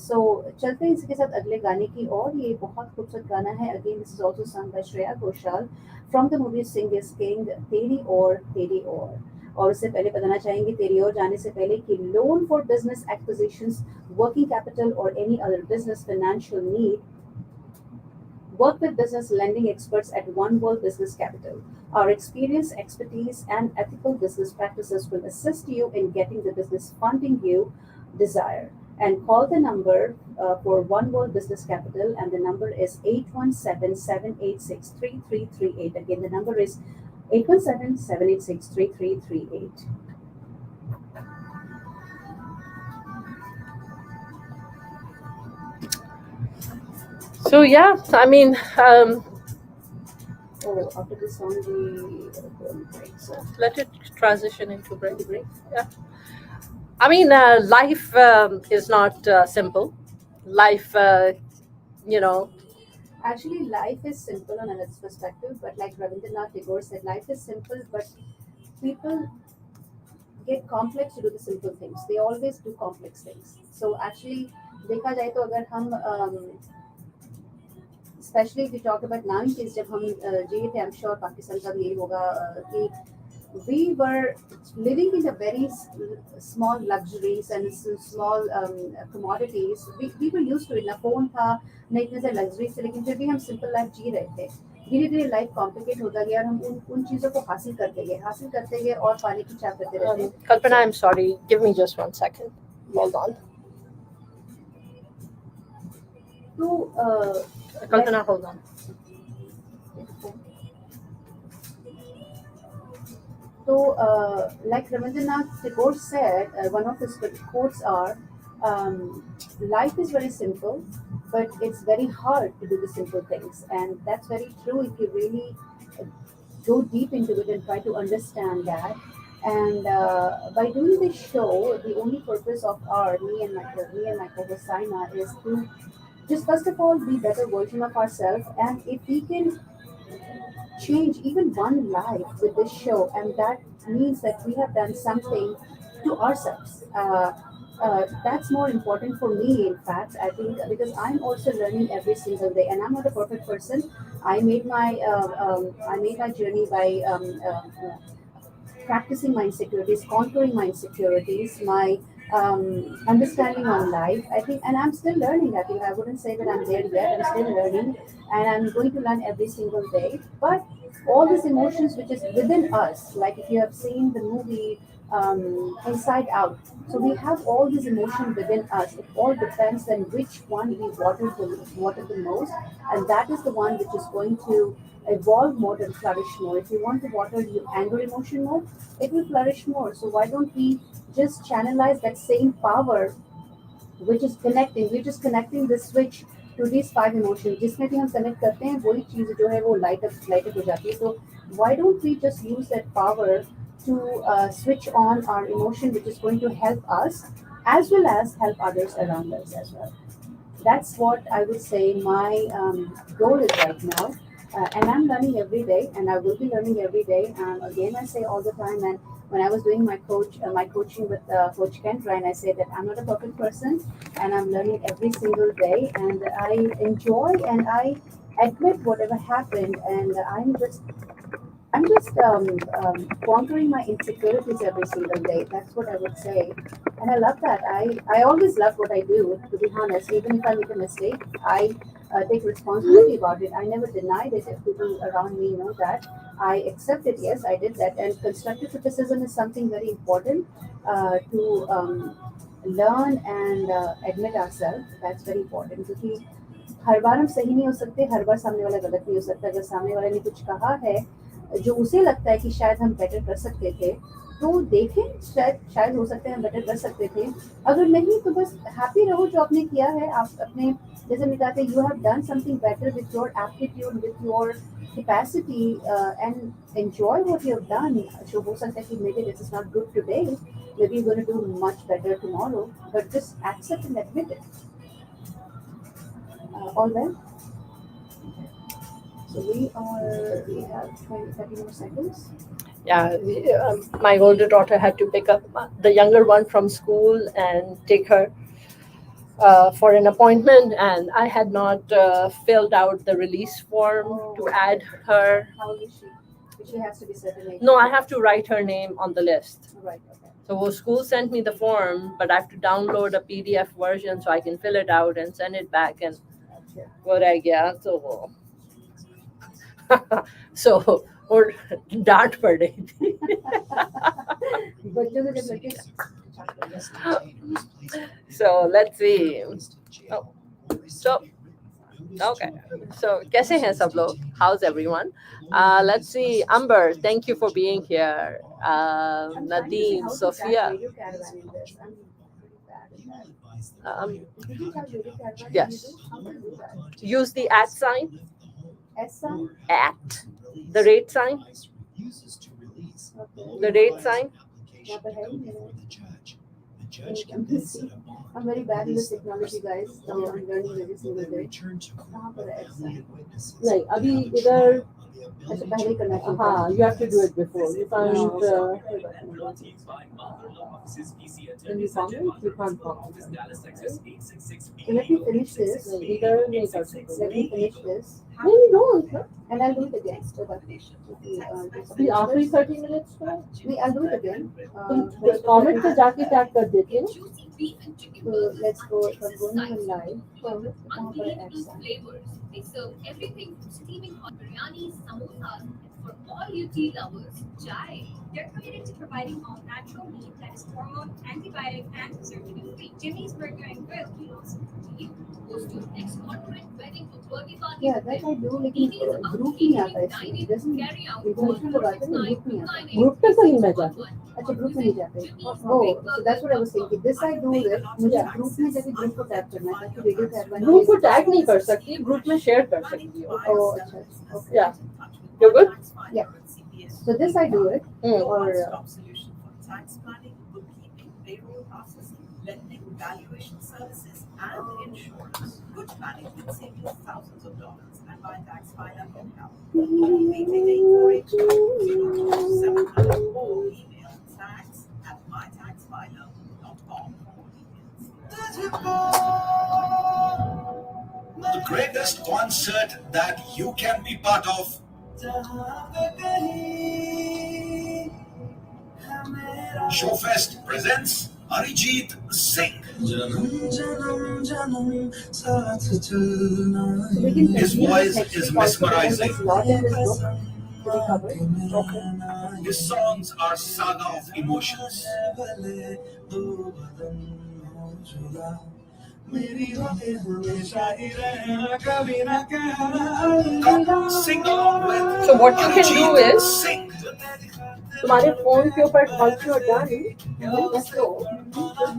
so चलते हैं इसके साथ अगले गाने की और. ये बहुत खूबसूरत गाना है. Again this is also song by Shreya Ghoshal from the movie Singh is king, तेरी और तेरी और उससे पहले बताना चाहेंगे तेरी ओर जाने से पहले कि loan for business acquisitions, working capital और any other business financial need, work with business lending experts at One World Business Capital. Our experience, expertise, and ethical business practices will assist you in getting the business funding you desire. And call the number for One World Business Capital, and the number is 817-786-3338. Again, the number is 817-786-3338. So yeah, I mean, After this song we go on break. So let it transition into break. Yeah. I mean, life is not simple. Life, you know. Actually, life is simple on another perspective, but like Rabindranath Tagore said, life is simple, but people get complex to do the simple things. They always do complex things. So actually, देखा जाए तो अगर हम especially if we talk about 90s, जब हम जिए थे, I'm sure Pakistan का भी यही होगा कि we were living in a very small luxuries and small commodities. We were used to it. ना फोन था, ना इतने से luxuries थे, लेकिन फिर भी हम simple life जी रहे थे. धीरे धीरे लाइफ कॉम्प्लिकेट होता गया और हम उन चीजों को हासिल करते गए और पाने की चाह करते रहते. Kalpana, I'm sorry. Give me just 1 second. Hold on. तो Kalpana, hold on. So, like Rabindranath Tagore said, one of his quotes are, life is very simple, but it's very hard to do the simple things. And that's very true if you really go deep into it and try to understand that. And by doing this show, the only purpose of me and my co-host Saima is to just first of all be better version of ourselves. And if we can change even one life with this show, and that means that we have done something to ourselves. That's more important for me, in fact, I think, because I'm also learning every single day, and I'm not a perfect person. I made my journey by practicing my insecurities, conquering my insecurities, my understanding on life. I think, and I'm still learning. I think I wouldn't say that I'm there yet. I'm still learning, and I'm going to learn every single day. But all these emotions which is within us, like if you have seen the movie Inside Out, so we have all these emotions within us. It all depends on which one we water the most, and that is the one which is going to evolve more and flourish more. If you want to water your anger emotion more, it will flourish more. So why don't we just channelize that same power which is connecting, we're just connecting the switch to these five emotions. जिसमें भी हम connect करते हैं वही चीज़ जो है वो light up हो जाती है. So why don't we just use that power to switch on our emotion which is going to help us as well as help others around us as well. That's what I would say my goal is right now. And I'm learning every day, and I will be learning every day. Again, I say all the time, and when I was doing my coaching with Coach Kent, Ryan, I said that I'm not a perfect person, and I'm learning every single day, and I enjoy and I admit whatever happened, and I'm just conquering my insecurities every single day. That's what I would say. And I love that. I always love what I do, to be honest. Even if I make a mistake, I take responsibility about it. I never denied it if people around me know that. I accept it, yes, I did that. And constructive criticism is something very important to learn and admit ourselves. That's very important. क्योंकि हर बार हम सही नहीं हो सकते, हर बार सामने वाला गलत नहीं हो सकता. अगर सामने वाले ने कुछ कहा है जो उसे लगता है कि शायद हम बेटर कर सकते थे, तो देखें, शायद हो सकता है हम बेटर कर सकते थे. अगर नहीं तो बस हैप्पी रहो जो आपने किया है. आप अपने जैसे हम कहते हैं, you have done something better with your aptitude, with your capacity, and enjoy what you have done. जो हो सकता है कि maybe this is not good today, maybe you're going to do much better tomorrow, but just accept and admit it. All well. So we have 20, 30 more seconds. Yeah, my older daughter had to pick up the younger one from school and take her for an appointment, and I had not filled out the release form to add her. How old is she? She has to be certain age. No, I have to write her name on the list. Right, okay. So school sent me the form, but I have to download a PDF version so I can fill it out and send it back. And what I get, so so और डांट पड़ रही थी. बच्चों को जब लड़के So let's see. Oh, so okay. So कैसे हैं सब लोग? How's everyone? Let's see. Amber, thank you for being here. Nadeem, Sophia. Yes. Use the @ sign. At the rate sign. The rate sign. I'm very bad in this technology, guys. I'm learning every single day. नहीं अभी इधर अच्छा पहले ही करना चाहिए. हाँ you have to do it before you can't when you comment you can't comment. So let me finish this. नहीं इधर नहीं कर सकते. Let me finish this. नहीं you don't. And I'll do it again. So that अभी आखिरी 30 minutes का नहीं, I'll do it again. तुम comment पे जाके tag कर देते हो. So let's go from going on live. कहाँ पर है accent? They serve everything from steaming hot biryani, samosas, for all you tea lovers. Chai. They're committed to providing all natural meat that is hormone, antibiotic, and preservative-free. Jimmy's Burger and Grill belongs to you. Goes to next corporate wedding or birthday party. Yeah, that I do. लेकिन group नहीं आता है इसमें. Doesn't individual लगाते हैं, group नहीं आता. group पे कहीं मैं जाती. अच्छा ग्रुप में नहीं जाते. Oh, so that's what I was thinking. This I do it. मुझे ग्रुप में जाके ग्रुप को टैग करना है ताकि वीडियो टैग बने. group को tag नहीं कर सकती group में share कर सकती हो. Oh, अच्छा. Okay. Yeah. You're good? Yeah. So this I do it. Or solution for tax planning, bookkeeping, payroll processing, lending, valuation services, and insurance. Good planning can save you thousands of dollars, and my tax filer can help. Call 888-482-0207 or email tax@mytaxfiler.com. The greatest concert that you can be part of. Showfest presents Arijit Singh. His voice is mesmerizing. His songs are saga of emotions. Come sing along with So what you can do Arijit is, Singh. तुम्हारे phone के ऊपर once you're done with the show, you can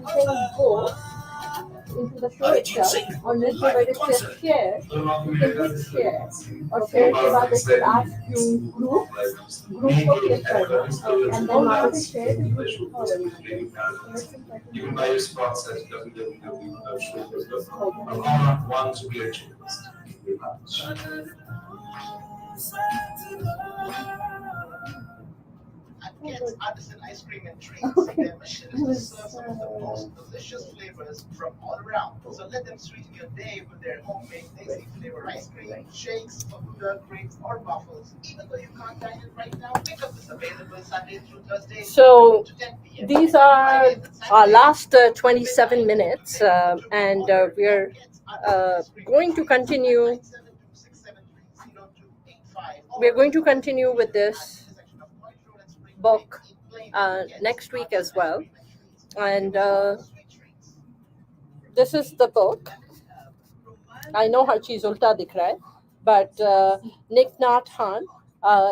go into the show itself और next where it says share, you can hit share और share के बाद it will ask you group को click करना and then वहाँ पे share the group You can buy your spots at www.show.com. One to be a journalist. Gets artisan ice cream and treats. Their mission is to serve some of the most delicious flavors from all around. So let them sweeten your day with their homemade Daisy flavor ice cream, shakes, Faluda, grapes, or waffles. Even though you can't dine in right now, pick up this available Sunday through Thursday. So to 10 p.m. these are our last 27 minutes and we're going to continue. We're going to continue with this book next week as well, and this is the book. I know हर चीज़ उल्टा दिख रहा है, but Thich Nhat Hanh,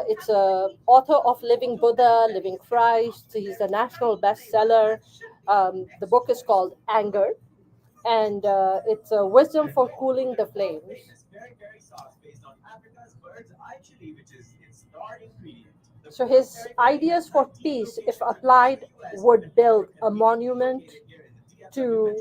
it's a author of Living Buddha, Living Christ. He's a national bestseller. The book is called Anger, and it's a wisdom for cooling the flames. So his ideas for peace, if applied, would build a monument to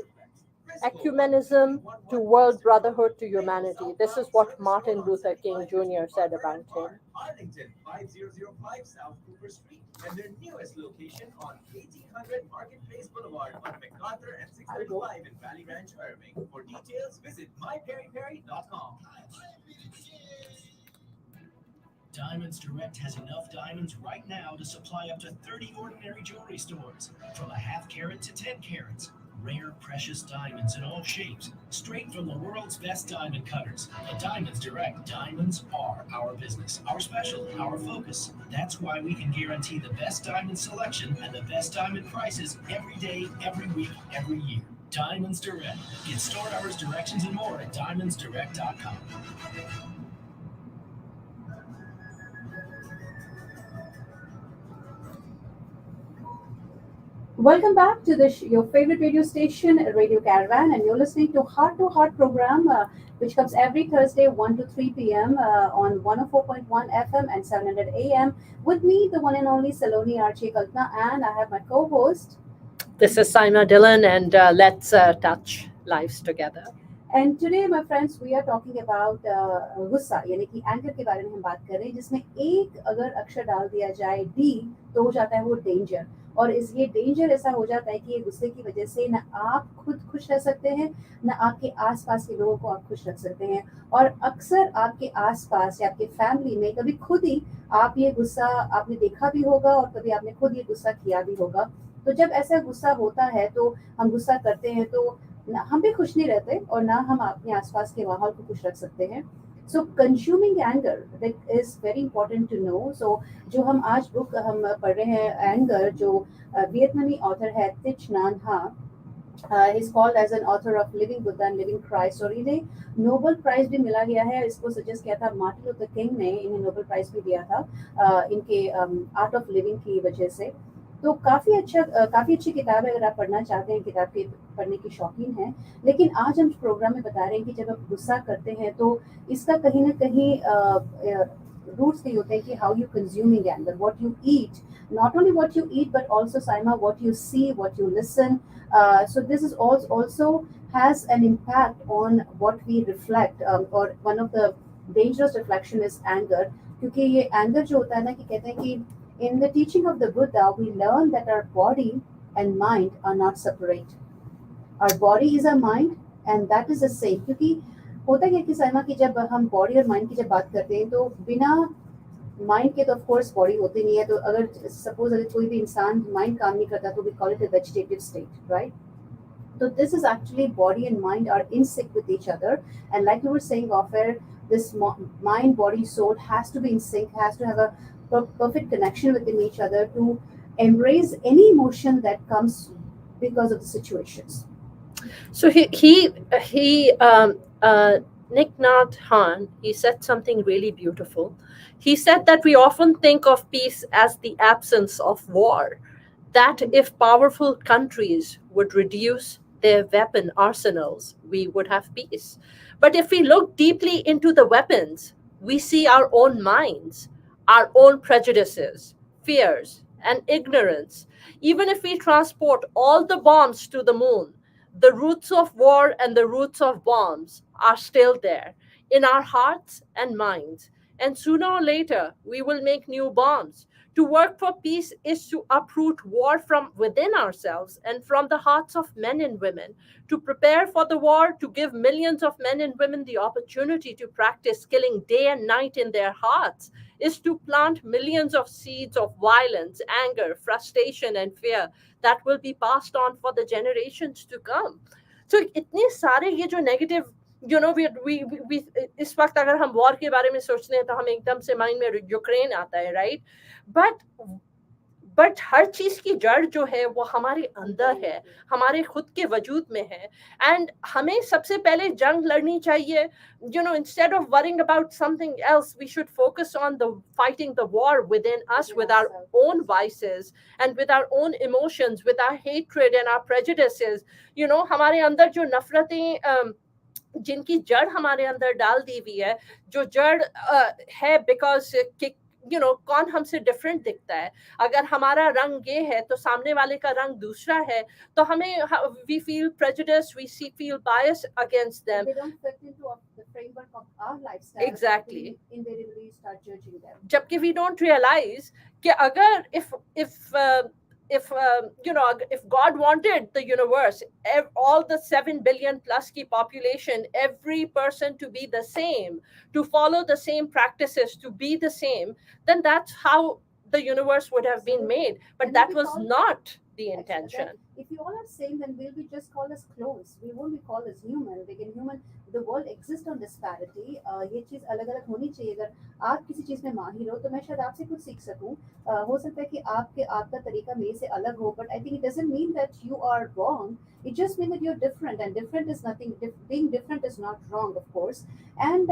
ecumenism, to world brotherhood, to humanity. This is what Martin Luther King Jr. said about him. Arlington, 5005 South Cooper Street, and their newest location on 1800 Marketplace Boulevard on MacArthur and 635 in Valley Ranch, Irving. For details, visit myperryperry.com. Diamonds Direct has enough diamonds right now to supply up to 30 ordinary jewelry stores, from a half carat to 10 carats. Rare, precious diamonds in all shapes, straight from the world's best diamond cutters. At Diamonds Direct, diamonds are our business, our specialty, our focus. That's why we can guarantee the best diamond selection and the best diamond prices every day, every week, every year. Diamonds Direct. Get store hours, directions, and more at diamondsdirect.com. Welcome back to your favorite radio station, Radio Caravan, and you're listening to Heart program, which comes every Thursday, 1 to 3 p.m. On 104.1 FM and 700 AM. With me, the one and only Saloni Archie Kalpana, and I have my co-host. This is Saima Dillon, and let's touch lives together. And today, my friends, we are talking about गुस्सा, यानी कि anger के बारे में हम बात कर रहे हैं, जिसमें एक अगर अक्षर डाल दिया जाए डी, तो हो जाता है वो डेंजर. और ये डेंजर ऐसा हो जाता है कि ये गुस्से की वजह से ना आप खुद खुश रह सकते हैं, ना आपके आसपास के लोगों को आप खुश रख सकते हैं. और अक्सर आपके आसपास या आपके फैमिली में कभी खुद ही आप ये गुस्सा आपने देखा भी होगा और कभी आपने खुद ये गुस्सा किया भी होगा. तो जब ऐसा गुस्सा होता है तो हम गुस्सा करते हैं तो हम भी खुश नहीं रहते और ना हम अपने आसपास के माहौल को खुश रख सकते हैं. So consuming anger, that is very important to know. So जो हम आज बुक हम पढ़ रहे हैं एंगर, जो वियतनामी ऑथर है Thich Nhat Hanh, is called as an author of living Buddha and living Christ. और इन्हें नोबेल प्राइज भी मिला गया है. इसको सजेस्ट किया था मार्टिन लूथर किंग ने, इन्हें नोबेल प्राइज भी दिया था इनके आर्ट ऑफ लिविंग की वजह से. तो काफ़ी अच्छी किताब है अगर आप पढ़ना चाहते हैं, किताब के पढ़ने की शौकीन हैं. लेकिन आज हम प्रोग्राम में बता रहे हैं कि जब आप गुस्सा करते हैं तो इसका कहीं ना कहीं रूट्स नहीं होते हैं कि how you consuming anger, what you eat, not only what you eat but also साइमा what you see, what you listen. So this is also has an impact on what we reflect. और one of the dangerous reflection is anger, क्योंकि ये anger जो होता है ना, कि कहते हैं कि in the teaching of the Buddha, we learn that our body and mind are not separate. Our body is our mind and that is the same. क्योंकि होता है कि साइमा कि जब हम बॉडी और माइंड की जब बात करते हैं तो बिना माइंड के तो ऑफ कोर्स बॉडी होती नहीं है, तो अगर सपोज अगर कोई भी इंसान माइंड काम नहीं करता तो we call it a vegetative state, right? So this is actually body and mind are in sync with each other, and like you were saying off air, this mind, body, soul has to be in sync, has to have a perfect connection within each other to embrace any emotion that comes because of the situations. So Thich Nhat Hanh, he said something really beautiful. He said that we often think of peace as the absence of war, that if powerful countries would reduce their weapon arsenals, we would have peace. But if we look deeply into the weapons, we see our own minds, our own prejudices, fears, and ignorance. Even if we transport all the bombs to the moon, the roots of war and the roots of bombs are still there in our hearts and minds. And sooner or later, we will make new bombs. To work for peace is to uproot war from within ourselves and from the hearts of men and women. To prepare for the war, to give millions of men and women the opportunity to practice killing day and night in their hearts, is to plant millions of seeds of violence, anger, frustration, and fear that will be passed on for the generations to come. So इतने सारे ये जो negative, you know, we इस वक्त अगर हम war के बारे में सोचते हैं तो हम एकदम से mind में यूक्रेन आता है, right? बट हर चीज की जड़ जो है वो हमारे अंदर है, हमारे खुद के वजूद में है. एंड हमें सबसे पहले जंग लड़नी चाहिए. You know, instead of worrying about something else, we should focus on the fighting the war within us, with our own vices and with our own emotions, with our hatred and our prejudices. You know, हमारे अंदर जो नफरतें जिनकी जड़ हमारे अंदर डाल दी हुई है, जो जड़ है बिकॉज you know, कौन हमसे डिफरेंट दिखता है. अगर हमारा रंग ये है तो सामने वाले का रंग दूसरा है, तो हमें we feel prejudiced, we feel bias against them. They don't fit into the framework of our lifestyle. Exactly. We invariably start judging them. जबकि we don't realize कि अगर if you know, if God wanted the universe, all the 7 billion plus की population, every person to be the same, to follow the same practices, to be the same, then that's how the universe would have been made. But that was not the intention. If you all are same, then we'll be just called as clones. We won't be called as human. Because human, the world exists on disparity. ये चीज अलग-अलग होनी चाहिए. अगर आप किसी चीज में माहिर हो तो मैं शायद आपसे कुछ सीख सकूं. हो सकता है कि आपका तरीका मेरे से अलग हो, but I think it doesn't mean that you are wrong. It just means that you're different, and different is nothing. Being different is not wrong, of course. And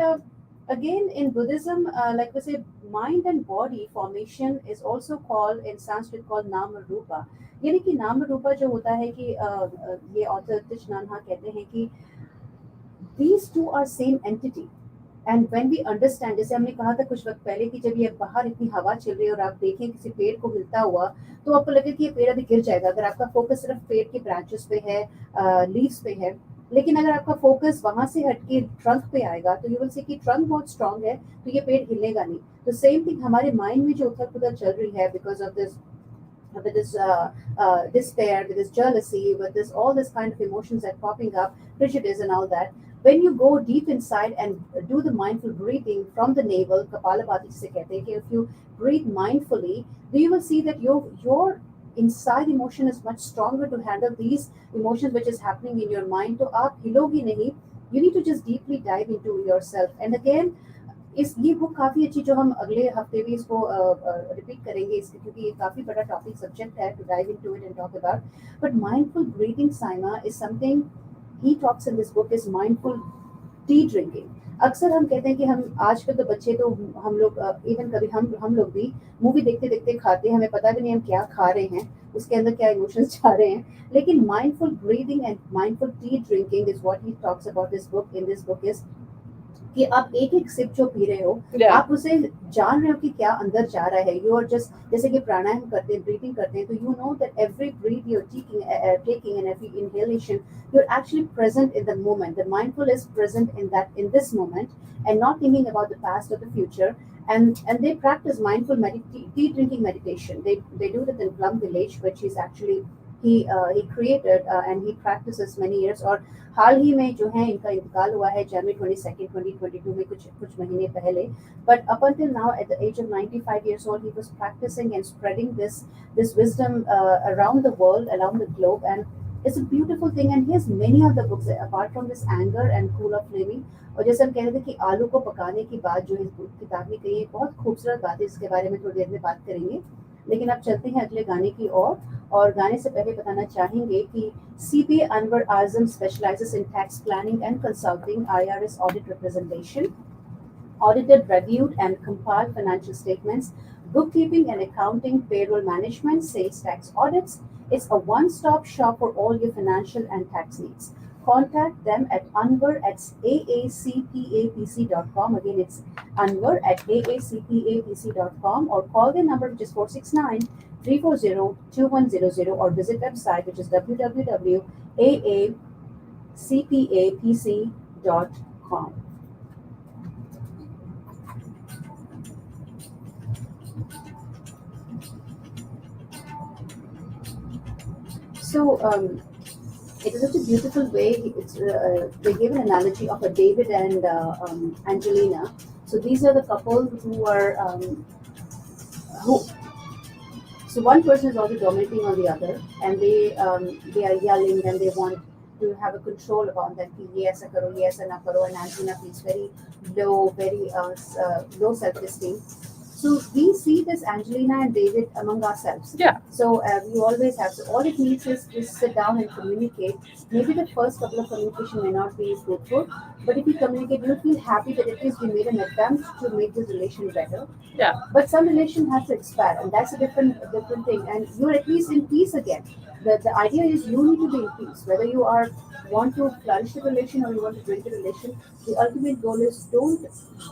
again, in Buddhism, like we say, mind and body formation is also called in Sanskrit called Nama Rupa. यानी कि नाम रूपा जो होता है कि ये author थिच Nhat Hong कहते हैं कि these two are same entity, and when we understand, जैसे हमने कहा था कुछ वक्त पहले कि जब ये बाहर इतनी हवा चल रही है और आप देखें किसी पेड़ को हिलता हुआ तो आपको लगे कि ये पेड़ अभी गिर जाएगा. अगर आपका फोकस सिर्फ पेड़ के ब्रांचेस पे है, लीव्स पे है, लेकिन अगर आपका फोकस वहां से हटके ट्रंक पे आएगा तो यू विल सी कि ट्रंक बहुत स्ट्रांग है तो ये पेड़ हिलेगा नहीं. तो सेम थिंग हमारे माइंड में जो उथल-पुथल चल रही है because of this with this despair, with this jealousy, with this all this kind of emotions that popping up, prejudice and all that. When you go deep inside and do the mindful breathing from the navel, Kapalabhati se kehte hain, if you breathe mindfully, you will see that your inside emotion is much stronger to handle these emotions which is happening in your mind. तो आप हिलोगी नहीं. You need to just deeply dive into yourself. And again, ये book काफ़ी अच्छी, जो हम अगले हफ्ते भी इसको रिपीट करेंगे इसके, क्योंकि ये काफ़ी बड़ा टॉपिक सब्जेक्ट है to dive into it and talk about. But mindful breathing, Saima, is something he talks in this book is mindful tea drinking. अक्सर हम कहते हैं कि हम आजकल तो बच्चे तो हम लोग इवन कभी हम लोग भी मूवी देखते देखते खाते हैं, हमें पता भी नहीं हम क्या खा रहे हैं, उसके अंदर क्या इमोशंस जा रहे हैं. लेकिन mindful breathing and mindful tea drinking is what he talks about this book. In this book is कि आप एक एक सिप जो पी रहे हो, आप उसे जान रहे हो कि क्या अंदर जा रहा है. यू आर जस्ट, जैसे कि प्राणायाम करते हैं, ब्रीथिंग करते हैं, तो you know that every breath you are taking and every inhalation you are actually present in the moment. The mindful is present in this moment and not thinking about the past or the future. And they practice mindful tea drinking meditation. They do that in Plum Village, which is actually he created and he practices many years. और हाल ही में जो है इनका इंतकाल हुआ है January 22nd 2022 में कुछ महीने पहले. But up until now, at the age of 95 years old, he was practicing and spreading this wisdom around the world, around the globe, and it's a beautiful thing. And he has many other books apart from this Anger and Cool of Living. और जैसे हम कह रहे थे कि आलू को पकाने की बात जो इस किताब में कही है, बहुत खूबसूरत बात है, इसके बारे में थोड़ी देर में बात करेंगे. लेकिन अब चलते हैं अगले गाने की ओर, और गाने से पहले बताना चाहेंगे कि CPA Anwar Azam specializes in tax planning and consulting, IRS audit representation, audited, reviewed, and compiled financial statements, bookkeeping and accounting, payroll management, sales tax audits. It's a one-stop shop for all your financial and tax needs. Contact them at anwar@aacpapc.com. Again, it's anwar@aacpapc.com, or call their number, which is 469-340-2100, or visit website, which is www.aacpapc.com. So, it is such a beautiful way. They gave an analogy of a David and Angelina. So these are the couple who are So one person is also dominating on the other, and they are yelling, and they want to have a control about that. Ki ye aisa karo, ye aisa na karo, and Angelina feels very low self-esteem. So we see this Angelina and David among ourselves. Yeah. So we always have. So all it needs is just sit down and communicate. Maybe the first couple of communication may not be fruitful, but if you communicate, you feel happy that at least we made an attempt to make this relation better. Yeah. But some relation has to expire, and that's a different thing. And you're at least in peace again. The idea is you need to be in peace. Whether you want to flourish the relation or you want to break the relation, the ultimate goal is don't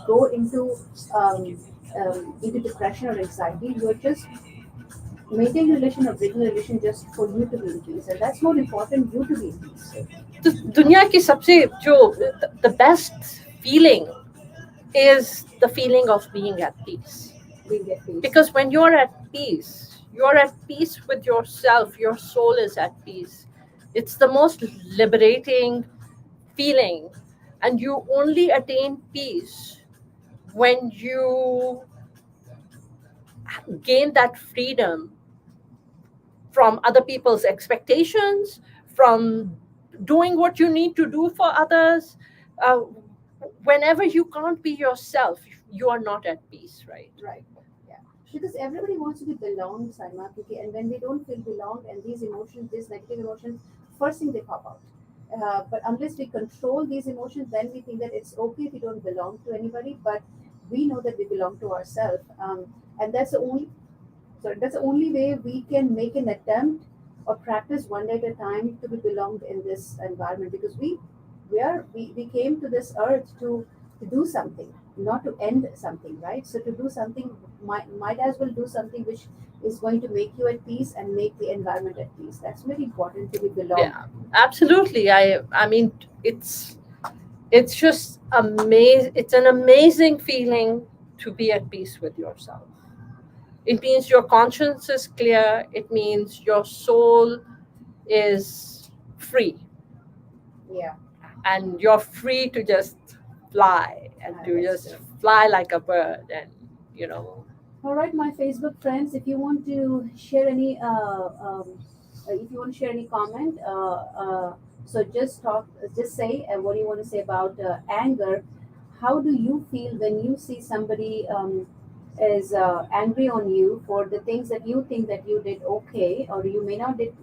go into depression or anxiety. You're just maintaining a relation or breaking a relation just for you to be in peace, and that's more important, you to be in peace. तो दुनिया की सबसे जो the best feeling is the feeling of being at peace. Because when you're at peace with yourself. Your soul is at peace. It's the most liberating feeling, and you only attain peace when you gain that freedom from other people's expectations, from doing what you need to do for others. Whenever you can't be yourself, you are not at peace, right? Right. Yeah. Because everybody wants to be belonged, Saima, and when they don't feel belonged, and these emotions, these negative emotions, first thing they pop out. But unless we control these emotions, then we think that it's okay if we don't belong to anybody, but we know that we belong to ourselves. And that's the only way we can make an attempt or practice one day at a time to be belonged in this environment, because we came to this earth to do something, not to end something, right? So to do something, might as well do something which is going to make you at peace and make the environment at peace. That's very important, to be belonged. Yeah, absolutely. I mean, it's just amazing. It's an amazing feeling to be at peace with yourself. It means your conscience is clear. It means your soul is free. Yeah. And you're free to just fly and to just fly like a bird, and All right, my Facebook friends, if you want to share any comment, so just say what you want to say about anger. How do you feel when you see somebody is angry on you for the things that you think that you did okay, or you may not did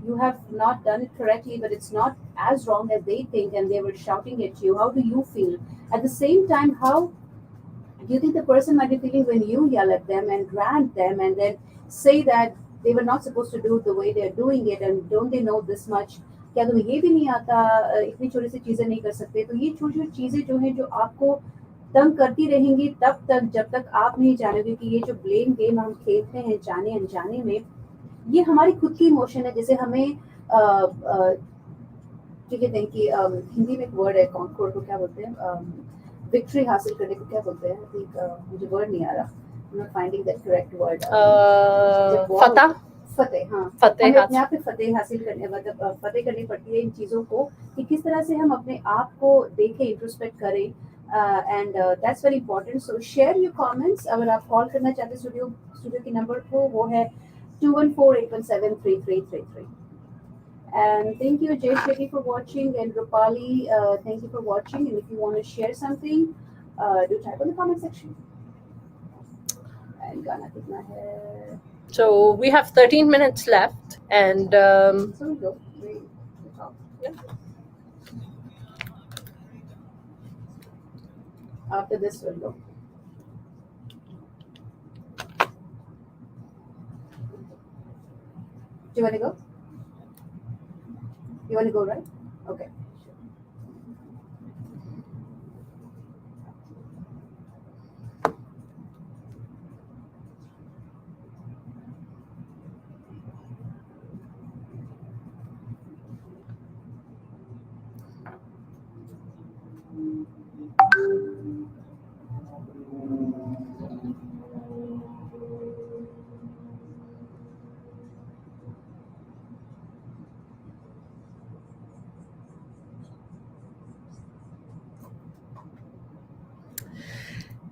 you have not done it correctly, but it's not as wrong as they think, and they were shouting at you? How do you feel? At the same time, how do you think the person might be feeling when you yell at them and rant them and then say that they were not supposed to do the way they're doing it, and don't they know this much? क्या तुम्हें ये भी नहीं आता, इतनी छोटी सी चीजें नहीं कर सकते? तो ये छोटी छोटी चीजें जो हैं, जो आपको तंग करती रहेंगी तब तक, जब तक आप नहीं जानोगे कि ये जो ब्लेम गेम हम खेलते हैं जाने अनजाने में, ये हमारी खुद की इमोशन है. जैसे हमें कहते हैं कि हिंदी में एक वर्ड है, कॉन्कोर को क्या बोलते हैं, विक्ट्री हासिल करने को क्या बोलते हैं? मुझे वर्ड नहीं आ रहा. I'm not finding that correct word. फतेह, हाँ, फतेह हमें अपने हासिल आप पे फतेह हासिल करने मतलब फतेह करनी पड़ती है इन चीज़ों को कि किस तरह से हम अपने आप को देखें, इंट्रोस्पेक्ट करें, and that's very important. So share your comments. अगर आप कॉल करना चाहते हैं स्टूडियो के नंबर को, वो है 2148173333. And thank you, Jay Shetty, for watching, and Rupali, thank you for watching. And if you want to share something, do type in the comment section. And गाना कितना है? So we have 13 minutes left, and So we go. We talk. yeah. After this, we'll go. Do you want to go? You want to go, right? Okay.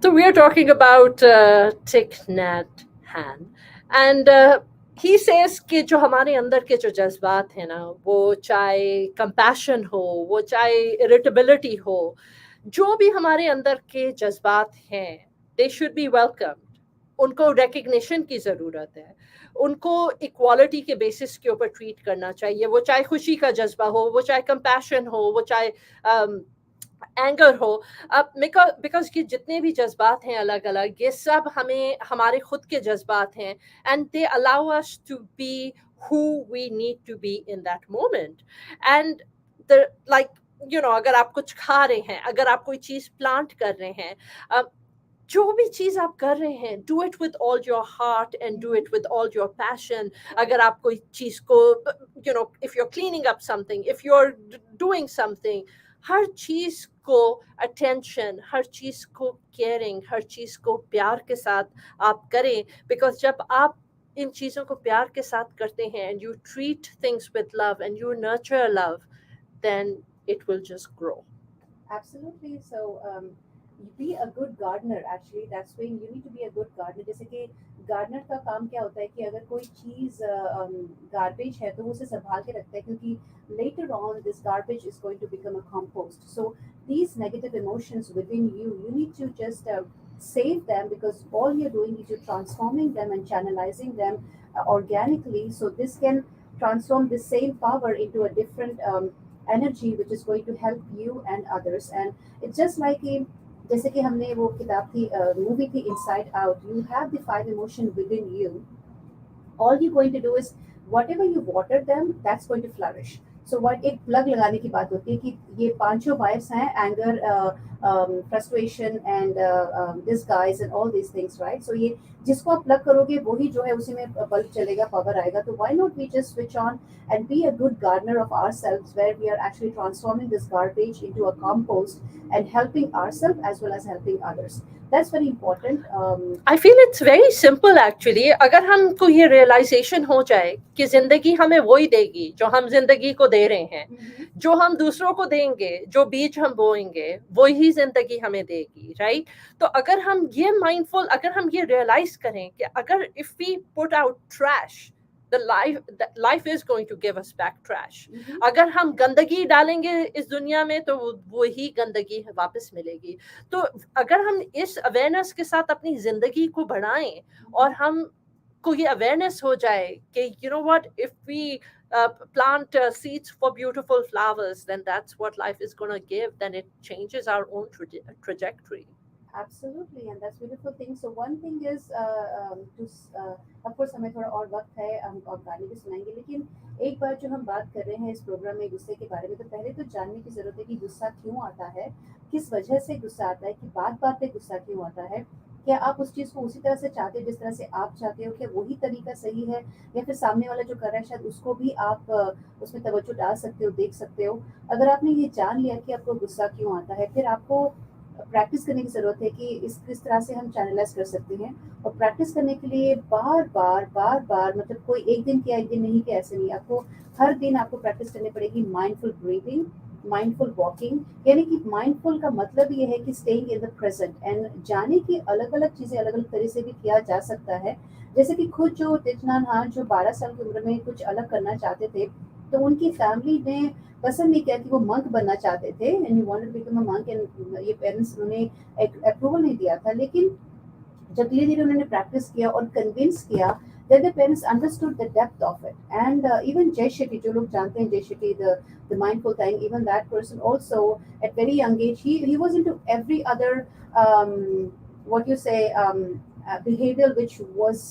So we are talking about Thich Nhat Hanh, and he says कि जो हमारे अंदर के जो जज्बात हैं ना, वो चाहे compassion हो, वो चाहे irritability हो, जो भी हमारे अंदर के जज्बात हैं, they should be welcomed. उनको recognition की ज़रूरत है. उनको इक्वालिटी के बेसिस के ऊपर ट्रीट करना चाहिए. वो चाहे खुशी का जज्बा हो, वो चाहे compassion हो, वो चाहे एंगर हो. अब बिकॉज कि जितने भी जज्बात हैं अलग अलग, ये सब हमें हमारे खुद के जज्बात हैं, and they allow us to be who we need to be in that moment. And the like, you know, अगर आप कुछ खा रहे हैं, अगर आप कोई चीज़ प्लांट कर रहे हैं, जो भी चीज़ आप कर रहे हैं, do it with all your heart and do it with all your passion. अगर आप कोई चीज़ को, you know, if you're cleaning up something, if you're doing something, हर चीज़ को अटेंशन, हर चीज़ को केयरिंग, हर चीज़ को प्यार के साथ आप करें. बिकॉज जब आप इन चीज़ों को प्यार के साथ करते हैं, and you treat things with love and you nurture love, then it will just grow. Absolutely. So be a good gardener. Actually, that's when you need to be a good gardener. जैसे कि gardener का काम क्या होता है कि अगर कोई चीज़ गार्बेज है तो वो उसे संभाल के रखता है, क्योंकि later on this garbage is going to become a compost. So these negative emotions within you, you need to just save them, because all you're doing is you're transforming them and channelizing them organically. So this can transform the same power into a different energy which is going to help you and others. And it's just like a जैसे कि हमने वो किताब थी, movie थी inside out. You have the 5 emotion with in you. all you're going to do is whatever you water them, that's going to flourish. So what एक plug लगाने की बात होती है कि ये पांचों vibes हैं, anger, frustration and disguise and all these things, right? So ये जिसको आप plug करोगे वही जो है उसी में बल्ब चलेगा, power आएगा. तो why not we just switch on and be a good gardener of ourselves, where we are actually transforming this garbage into a compost and helping ourselves as well as helping others. That's very important. I feel it's very simple actually. अगर हमको ये realization हो जाए कि जिंदगी हमें वही देगी जो हम जिंदगी को दे रहे हैं, जो हम दूसरों को देंगे, जो बीज हम बोएंगे, वही जिंदगी हमें देगी, right? तो अगर हम ये mindful, अगर हम ये realize करें कि अगर if we put out trash, the life is going to give us back trash. अगर हम गंदगी डालेंगे इस दुनिया में तो वही गंदगी वापस मिलेगी. तो अगर हम इस अवेयरनेस के साथ अपनी जिंदगी को बढ़ाएं और हम को ये अवेयरनेस हो जाए कि you know what, if we plant seeds for beautiful flowers, then that's what life is going to give, then it changes our own trajectory. Absolutely, and that's beautiful thing. So one thing is of course हमें थोड़ा और वक्त है, हम और गाने भी सुनाएंगे, लेकिन एक बार जो हम बात कर रहे हैं इस प्रोग्राम में गुस्से के बारे में, तो पहले तो जानने की जरूरत है कि गुस्सा क्यों आता है, किस वजह से गुस्सा आता है, कि बात बात पे गुस्सा क्यों आता है. क्या आप उस चीज़ को उसी तरह से चाहते हो जिस तरह से आप चाहते हो, क्या वही तरीका सही है, या फिर सामने वाला जो कर रहा है शायद उसको भी आप उसमें तवज्जो डाल सकते हो, देख सकते हो. अगर आपने ये जान लिया कि आपको गुस्सा क्यों आता है, फिर आपको प्रैक्टिस करने की ज़रूरत है कि किस तरह से हम चैनलाइज कर सकते हैं। और प्रैक्टिस करने के लिए बार बार मतलब कोई एक दिन किया एक दिन नहीं किया ऐसे नहीं, आपको हर दिन आपको प्रैक्टिस करनी पड़ेगी। माइंडफुल ब्रीदिंग, माइंडफुल वॉकिंग, यानी कि माइंडफुल का मतलब ये है कि staying in the present and जाने की अलग अलग चीज़ें अलग अलग तरह से भी किया जा सकता है। जैसे कि खुद जो थिच न्हाट हान जो 12 साल की उम्र में कुछ अलग करना चाहते थे, तो उनकी फैमिली ने पसंद नहीं किया कि वो मंक बनना चाहते थे and you wanted to become a monk, and ये पेरेंट्स उन्हें अप्रूवल नहीं दिया था। लेकिन जब धीरे धीरे उन्होंने प्रैक्टिस किया और कन्विंस किया, then the parents understood the depth of it. And even Jay Shetty, जो लोग जानते हैं Jay Shetty, the mindful thing, even that person also at very young age he was into every other what you say behavioral which was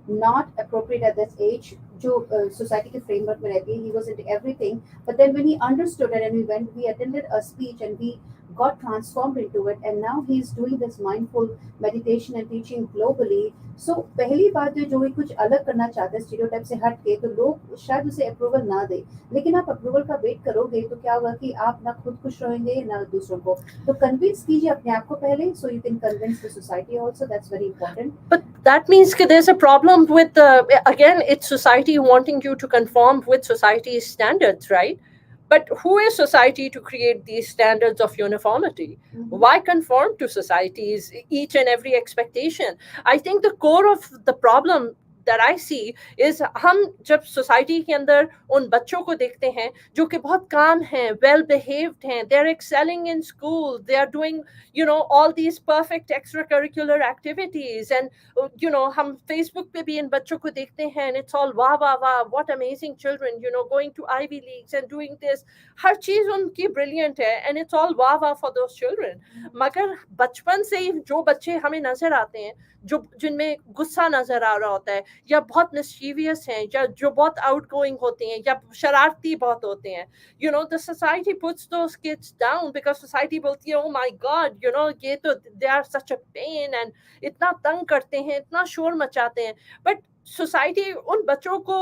not appropriate at that age, जो society के framework में रहती है, he was into everything. But then when he understood it and we attended a speech and we got transformed into it, and now he's doing this mindful meditation and teaching globally. So पहली बात जो भी कुछ अलग करना चाहते हैं stereotype से हट के, तो लोग शायद उसे अप्रूवल ना दे, लेकिन आप अप्रूवल का वेट करोगे तो क्या होगा कि आप ना खुद खुश रहेंगे ना दूसरों को। तो कन्विंस कीजिए अपने आप को पहले, so you can convince the society also. That's very important. But that means that there's a problem with again, it's society wanting you to conform with society's standards, right? But who is society to create these standards of uniformity? Mhm. Why conform to society's each and every expectation? I think the core of the problem that I see is हम जब society के अंदर उन बच्चों को देखते हैं जो कि बहुत काम हैं, well behaved हैं, they're excelling in school, they are doing, you know, all these perfect extracurricular activities, and you know, हम Facebook पे भी इन बच्चों को देखते हैं and it's all वाह वाह वाह, what amazing children, you know, going to Ivy Leagues and doing this, हर चीज उनकी brilliant है and it's all वाह वाह for those children. मगर बचपन से ही जो बच्चे हमें नजर आते हैं, जो जिनमें गुस्सा नजर आ रहा होता है, या बहुत मिस्चीवियस हैं, या जो बहुत आउटगोइंग होते हैं, या शरारती बहुत होते हैं, you know, the society puts those kids down because society बोलती है, oh my god, you know, ये तो they are such a pain and इतना तंग करते हैं, इतना शोर मचाते हैं। But society उन बच्चों को,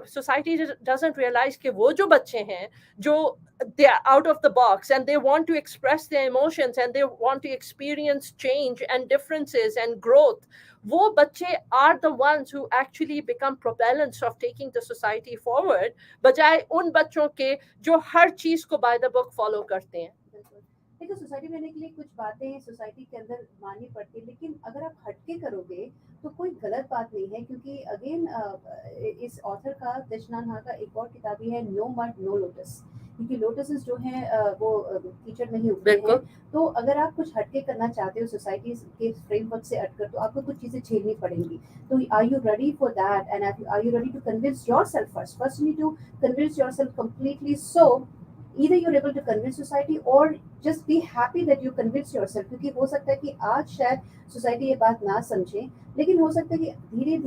society doesn't realize कि वो जो बच्चे हैं जो they are out of the box and they want to express their emotions and they want to experience change and differences and growth, वो बच्चे are the ones who actually become propellants of taking the society forward, बजाय उन बच्चों के जो हर चीज को by the book follow करते हैं। देखो, सोसाइटी में रहने के लिए कुछ बातें सोसाइटी के अंदर माननी पड़ती है, लेकिन अगर आप हटके करोगे तो कोई गलत बात नहीं है, क्योंकि अगेन इस ऑथर का थिच न्हाट हान का एक और किताब भी है, नो मड नो लोटस, क्योंकि लोटसेस जो हैं वो कीचड़ नहीं उगते हैं। तो अगर आप कुछ हटके करना चाहते हो सोसाइटी के फ्रेमवर्क से हटकर, तो आपको कुछ चीज़ें झेलनी पड़ेंगी। तो are you ready for that, and are you ready to convince yourself first you need to convince yourself completely. So either you're able to convince society or just be happy that you convince yourself, क्योंकि हो सकता है कि आज शायद society ये बात ना समझे, लेकिन हो सकता है कि धीरे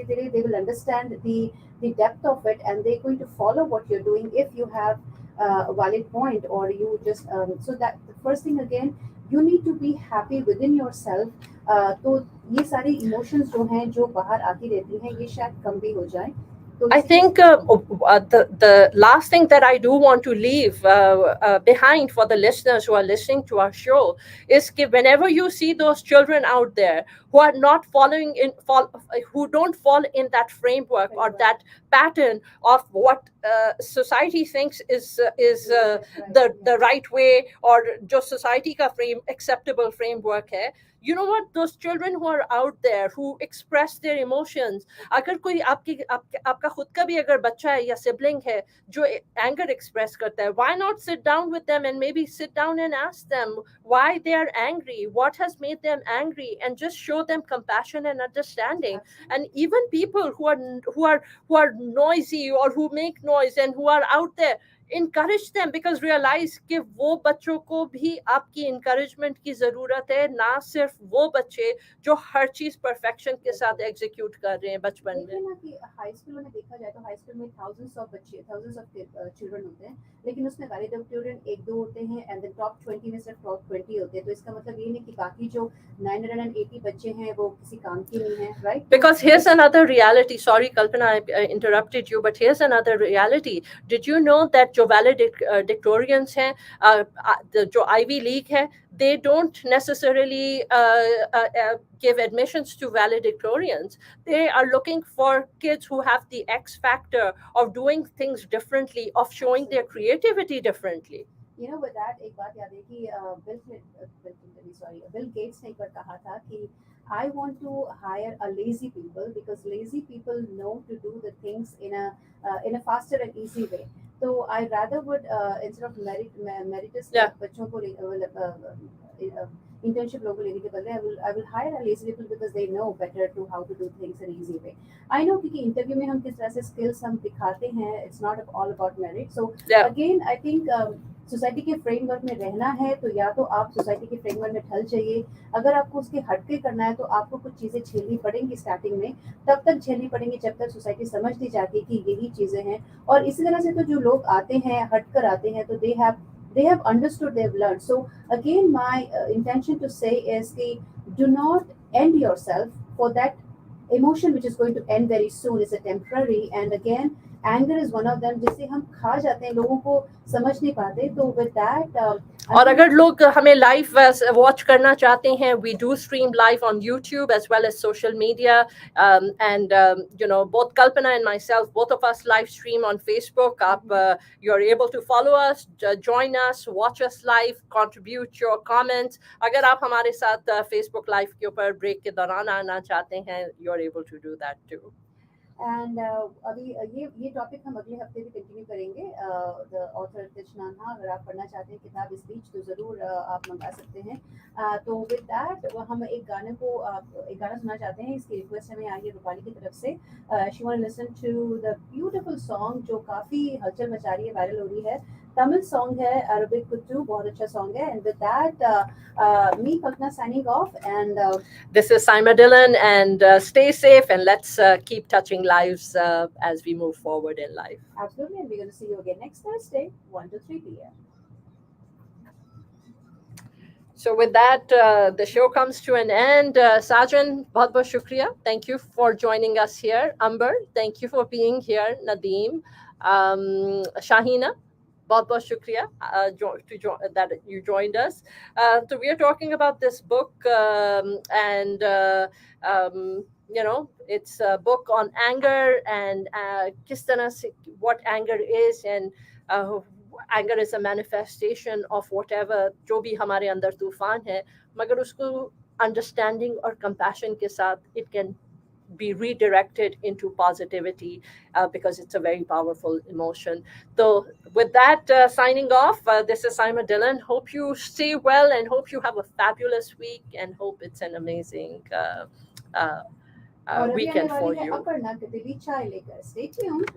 धीरे they will understand the depth of it and they're going to follow what you're doing if you have a valid point, or you just so that the first thing again, you need to be happy within yourself. तो ये सारी emotions जो हैं जो बाहर आती रहती हैं, ये शायद कम भी हो जाए। I think the last thing that I do want to leave behind for the listeners who are listening to our show is that whenever you see those children out there who are not who don't fall in that framework or that pattern of what society thinks is the right way, or जो society का acceptable framework है, you know what, those children who are out there who express their emotions, अगर कोई आपका खुद का भी अगर बच्चा है या सिबलिंग है जो anger express करता है, why not sit down with them and maybe sit down and ask them why they are angry, what has made them angry, and just show them compassion and understanding. And even people who are noisy or who make noise and who are out there, encourage them, because realize कि वो बच्चों को भी आपकी encouragement की ज़रूरत है, ना सिर्फ वो बच्चे जो हर चीज़ perfection के साथ execute कर रहे हैं बचपन में। देखिए ना कि हाई स्कूल में देखा जाए तो हाई स्कूल में thousands of children होते हैं, लेकिन उसमें valedictorian 1-2 होते हैं, and then top 20 में सिर्फ top 20 होते हैं। तो इसका मतलब ये नहीं कि बाकी जो 980 बच्चे हैं वो किसी काम के नहीं हैं, right? Because here's another reality. Sorry, Kalpana, I interrupted you, but here's another reality. Did you know that जो valedictorians हैं, जो Ivy League है, they don't necessarily give admissions to valedictorians. They are looking for kids who have the X factor of doing things differently, of showing their creativity differently. You know, with that, एक बात याद है कि Bill Gates ने एक बार कहा था कि I want to hire a lazy people because lazy people know to do the things in a faster and easy way. So I rather would instead of meritus बच्चों को internship लोगों को लेने के बदले I will hire a lazy people because they know better to how to do things in an easy way. I know क्योंकि interview में हम किस तरह से skills हम दिखाते हैं, it's not all about merit. So again, I think society के फ्रेमवर्क में रहना है तो या तो आप सोसाइटी के फ्रेमवर्क में ढल जाइए, अगर आपको उसके हटके करना है तो आपको कुछ चीज़ें झेलनी पड़ेंगी स्टार्टिंग में, तब तक झेलनी पड़ेंगी जब तक सोसाइटी समझती जाती कि यही चीज़ें हैं. और इसी तरह से तो जो लोग आते हैं हटकर आते हैं तो they have understood, they've learned. So again, my intention to say is कि do not end yourself for that emotion which is going to end very soon. Is a temporary, and again anger is one of them जिसे हम खा जाते हैं, लोगों को समझ नहीं पाते. तो with that और अगर लोग हमें लाइव वॉच करना चाहते हैं, we do stream live on YouTube as well as social media, and you know, both Kalpana and myself, both of us live stream on Facebook. आप you're able to follow us, join us, watch us live, contribute your comments. अगर आप हमारे साथ Facebook live के ऊपर break के दौरान आना चाहते हैं, you're able to do that too. And अभी ये टॉपिक हम अगले हफ्ते भी कंटिन्यू करेंगे. द ऑथर थिच न्याट हांग, अगर आप पढ़ना चाहते हैं किताब इस बीच तो ज़रूर आप मंगा सकते हैं. तो विद दैट हम एक गाना सुनना चाहते हैं. इसकी रिक्वेस्ट हमें आई है रूपाली की तरफ से. She want to listen to the beautiful song जो काफ़ी हलचल मचा रही है, वायरल हो रही है. तमिल सॉन्ग है, अरबिक कुट्टू, बहुत अच्छा सॉन्ग है. And with that me Kalpana signing off, and this is Saima Dillon, and stay safe, and let's keep touching lives as we move forward in life. Absolutely, and we're going to see you again next Thursday, 1 to 3 p.m. So with that, the show comes to an end. Sajan, bahut bahut shukriya. Thank you for joining us here. Amber, thank you for being here. Nadeem, Shahina, bahut bahut shukriya that you joined us. So we are talking about this book, and you know, it's a book on anger and kis tarah se what anger is, and anger is a manifestation of whatever जो भी हमारे अंदर तूफान है, मगर उसको understanding और compassion के साथ it can be redirected into positivity, because it's a very powerful emotion. So with that, signing off, this is Saima Dillon. Hope you stay well and hope you have a fabulous week, and hope it's an amazing weekend for you. Stay tuned.